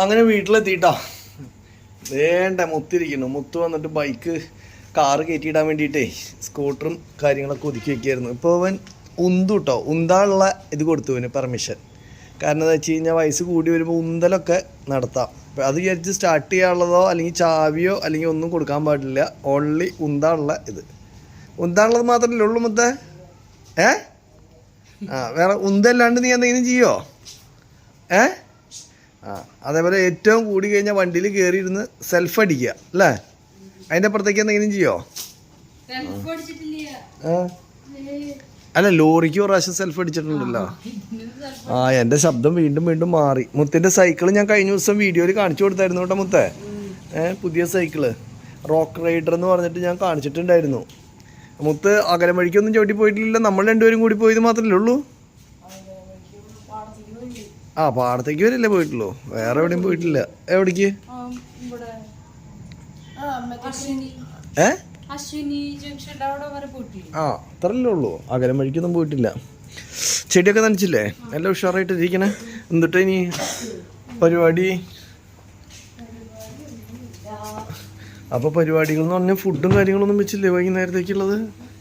അങ്ങനെ വീട്ടിലെത്തിയിട്ടാ വേണ്ട മുത്തിരിക്കുന്നു. മുത്ത് വന്നിട്ട് ബൈക്ക് കാറ് കയറ്റിയിടാൻ വേണ്ടിയിട്ടേ സ്കൂട്ടറും കാര്യങ്ങളൊക്കെ ഒതുക്കി വയ്ക്കായിരുന്നു. ഇപ്പോൾ അവൻ ഉന്തു കേട്ടോ, ഉന്താനുള്ള ഇത് കൊടുത്തു അവന് പെർമിഷൻ. കാരണം എന്താ വെച്ച് കഴിഞ്ഞാൽ വയസ്സ് കൂടി വരുമ്പോൾ ഉന്തലൊക്കെ നടത്താം. അപ്പോൾ അത് വിചാരിച്ച് സ്റ്റാർട്ട് ചെയ്യാനുള്ളതോ അല്ലെങ്കിൽ ചാവിയോ അല്ലെങ്കിൽ ഒന്നും കൊടുക്കാൻ പാടില്ല. ഓൺലി ഉന്താനുള്ള ഇത്. ഉന്താനുള്ളത് മാത്രമല്ലേ ഉള്ളൂ മുത്തേ. വേറെ ഉന്തല്ലാണ്ട് നീ എന്തെങ്കിലും ചെയ്യോ? അതേപോലെ ഏറ്റവും കൂടി കഴിഞ്ഞാൽ വണ്ടിയിൽ കയറിയിരുന്ന് സെൽഫ് അടിക്കുക അല്ലേ? അതിൻ്റെ അപ്പുറത്തേക്ക് എന്തെങ്കിലും ചെയ്യോ? അല്ല, ലോറിക്ക് ഒരു പ്രാവശ്യം സെൽഫ് അടിച്ചിട്ടുണ്ടല്ലോ. എൻ്റെ ശബ്ദം വീണ്ടും വീണ്ടും മാറി. മുത്തിൻ്റെ സൈക്കിള് ഞാൻ കഴിഞ്ഞ ദിവസം വീഡിയോയിൽ കാണിച്ചു കൊടുത്തായിരുന്നു കേട്ടോ മുത്തേ. പുതിയ സൈക്കിള് റോക്ക് റൈഡർ എന്ന് പറഞ്ഞിട്ട് ഞാൻ കാണിച്ചിട്ടുണ്ടായിരുന്നു. മുത്ത് അകലം വഴിക്കൊന്നും ചവിട്ടി പോയിട്ടില്ല. നമ്മൾ രണ്ടുപേരും കൂടി പോയത് മാത്രമല്ലേ ഉള്ളൂ. പാടത്തേക്ക് വരല്ലേ പോയിട്ടുള്ളൂ, വേറെ എവിടെയും പോയിട്ടില്ല. എവിടേക്ക്? അത്രല്ലേ ഉള്ളൂ, അകലം വഴിക്കൊന്നും പോയിട്ടില്ല. ചെടിയൊക്കെ നനച്ചില്ലേ? എല്ലാം ഉഷാറായിട്ട് ഇരിക്കണേ. എന്നിട്ട് ഇനി പരിപാടി അപ്പോൾ പരിപാടികൾ എന്ന് പറഞ്ഞാൽ ഫുഡും കാര്യങ്ങളൊന്നും വെച്ചില്ലേ വൈകുന്നേരത്തേക്കുള്ളത്?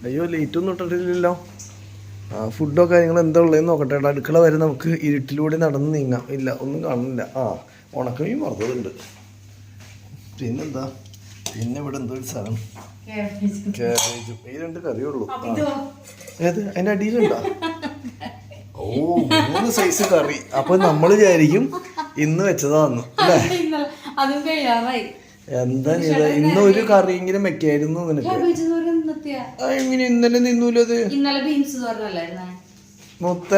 അയ്യോ, ലേറ്റൊന്നും ഇട്ടിട്ടില്ലല്ലോ. ഫുഡോ കാര്യങ്ങളോ എന്താ ഉള്ളതെന്ന് നോക്കട്ടെ. അടുക്കള വരെ നമുക്ക് ഇരുട്ടിലൂടെ നടന്ന് നീങ്ങാം. ഇല്ല, ഒന്നും കാണുന്നില്ല. ഉണക്കമീൻ മറന്നതുണ്ട്. പിന്നെന്താ, പിന്നെ ഇവിടെ എന്തോ ഒരു സാധനം, കാബേജും. ഈ 2 കറിയുള്ളൂ. ഏത് അതിൻ്റെ അടിയിലുണ്ടോ? 3 സൈസ് കറി. അപ്പൊ നമ്മൾ വിചാരിക്കും ഇന്ന് വെച്ചതാന്നു അല്ലേ? എന്താ ഇത്, ഇന്ന് ഒരു കറിയെങ്കിലും വെക്കായിരുന്നു നിനക്ക്. എങ്ങനെ ഇന്നലെ നിന്നൂലത്? മൊത്ത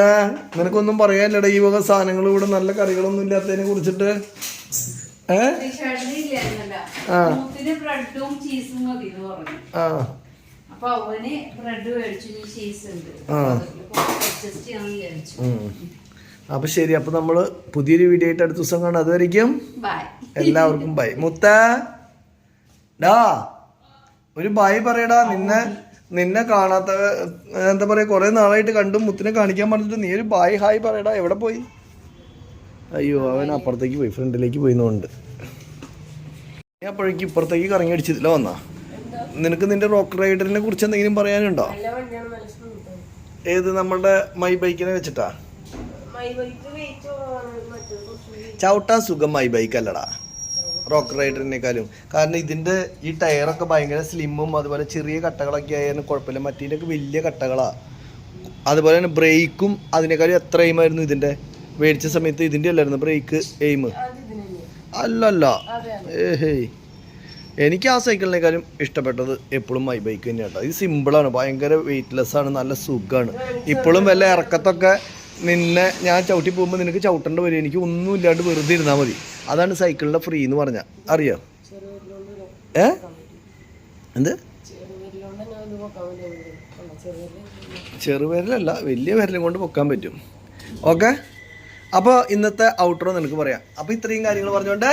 നിനക്കൊന്നും പറയാനില്ലടാ ഈ വക സാധനങ്ങൾ ഇവിടെ നല്ല കറികളൊന്നും ഇല്ലാത്തതിനെ കുറിച്ചിട്ട്. അപ്പൊ ശരി, അപ്പൊ നമ്മള് പുതിയൊരു വീഡിയോ ആയിട്ട് അടുത്ത ദിവസം കാണാം. അതുവരെയ്ക്കും എല്ലാവർക്കും ബൈ. മുത്ത ഡാ ഒരു ബായ് പറയടാ. നിന്നെ കാണാത്ത എന്താ പറയാ, കുറെ നാളായിട്ട് കണ്ടു. മുത്തിനെ കാണിക്കാൻ പറഞ്ഞിട്ട് നീ ഒരു ബായ് ഹായ് പറയടാ. എവിടെ പോയി? അയ്യോ, അവൻ അപ്പുറത്തേക്ക് പോയി, ഫ്രണ്ടിലേക്ക് പോയിന്നുണ്ട്. നീ അപ്പോഴേക്ക് ഇപ്പുറത്തേക്ക് കറങ്ങി അടിച്ചതില്ല വന്നാ. നിനക്ക് നിന്റെ റോക്ക് റൈഡറിനെ കുറിച്ച് എന്തെങ്കിലും പറയാനുണ്ടോ? ഏത്, നമ്മളുടെ മൈ ബൈക്കിനെ വെച്ചിട്ടാ? ചവിട്ടാൻ സുഖം മൈ ബൈക്ക് അല്ലടാ, റോക്ക് റൈഡറിനേക്കാളും. കാരണം ഇതിന്റെ ഈ ടയറൊക്കെ ഭയങ്കര സ്ലിമ്മും അതുപോലെ ചെറിയ കട്ടകളൊക്കെ ആയാലും കുഴപ്പമില്ല. മറ്റേതിനൊക്കെ വലിയ കട്ടകളാ. അതുപോലെ തന്നെ ബ്രേക്കും അതിനേക്കാളും എത്ര എയിമായിരുന്നു ഇതിന്റെ മേടിച്ച സമയത്ത്? ഇതിന്റെ അല്ലായിരുന്നു ബ്രേക്ക് എയിം? അല്ലല്ല, ഏഹേ. എനിക്ക് ആ സൈക്കിളിനേക്കാളും ഇഷ്ടപ്പെട്ടത് എപ്പോഴും മൈ ബൈക്ക് തന്നെയാണ്. ഇത് സിമ്പിളാണ്, ഭയങ്കര വെയിറ്റ്ലെസ് ആണ്, നല്ല സുഖമാണ്. ഇപ്പോഴും വല്ല ഇറക്കത്തൊക്കെ നിന്നെ ഞാൻ ചവിട്ടി പോകുമ്പോൾ നിനക്ക് ചവിട്ടേണ്ട വരും. എനിക്ക് ഒന്നും ഇല്ലാണ്ട് വെറുതെ ഇരുന്നാൽ മതി. അതാണ് സൈക്കിളിൻ്റെ ഫ്രീ എന്ന് പറഞ്ഞാൽ. അറിയോ? എന്ത്? ചെറുവിരലല്ല, വലിയ വിരലും കൊണ്ട് പൊക്കാൻ പറ്റും. ഓക്കെ, അപ്പോൾ ഇന്നത്തെ ഔട്ട്റോ നിനക്ക് പറയാം. അപ്പോൾ ഇത്രയും കാര്യങ്ങൾ പറഞ്ഞുകൊണ്ട്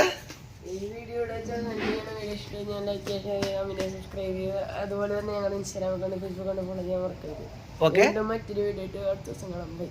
അതുപോലെ തന്നെ ഞങ്ങളുടെ Instagram account, Facebook account follow ചെയ്യാൻ മറക്കരുത്. ഓക്കെ, മറ്റൊരു വീഡിയോ ആയിട്ട് അടുത്ത ദിവസം കാണാം. ബൈ.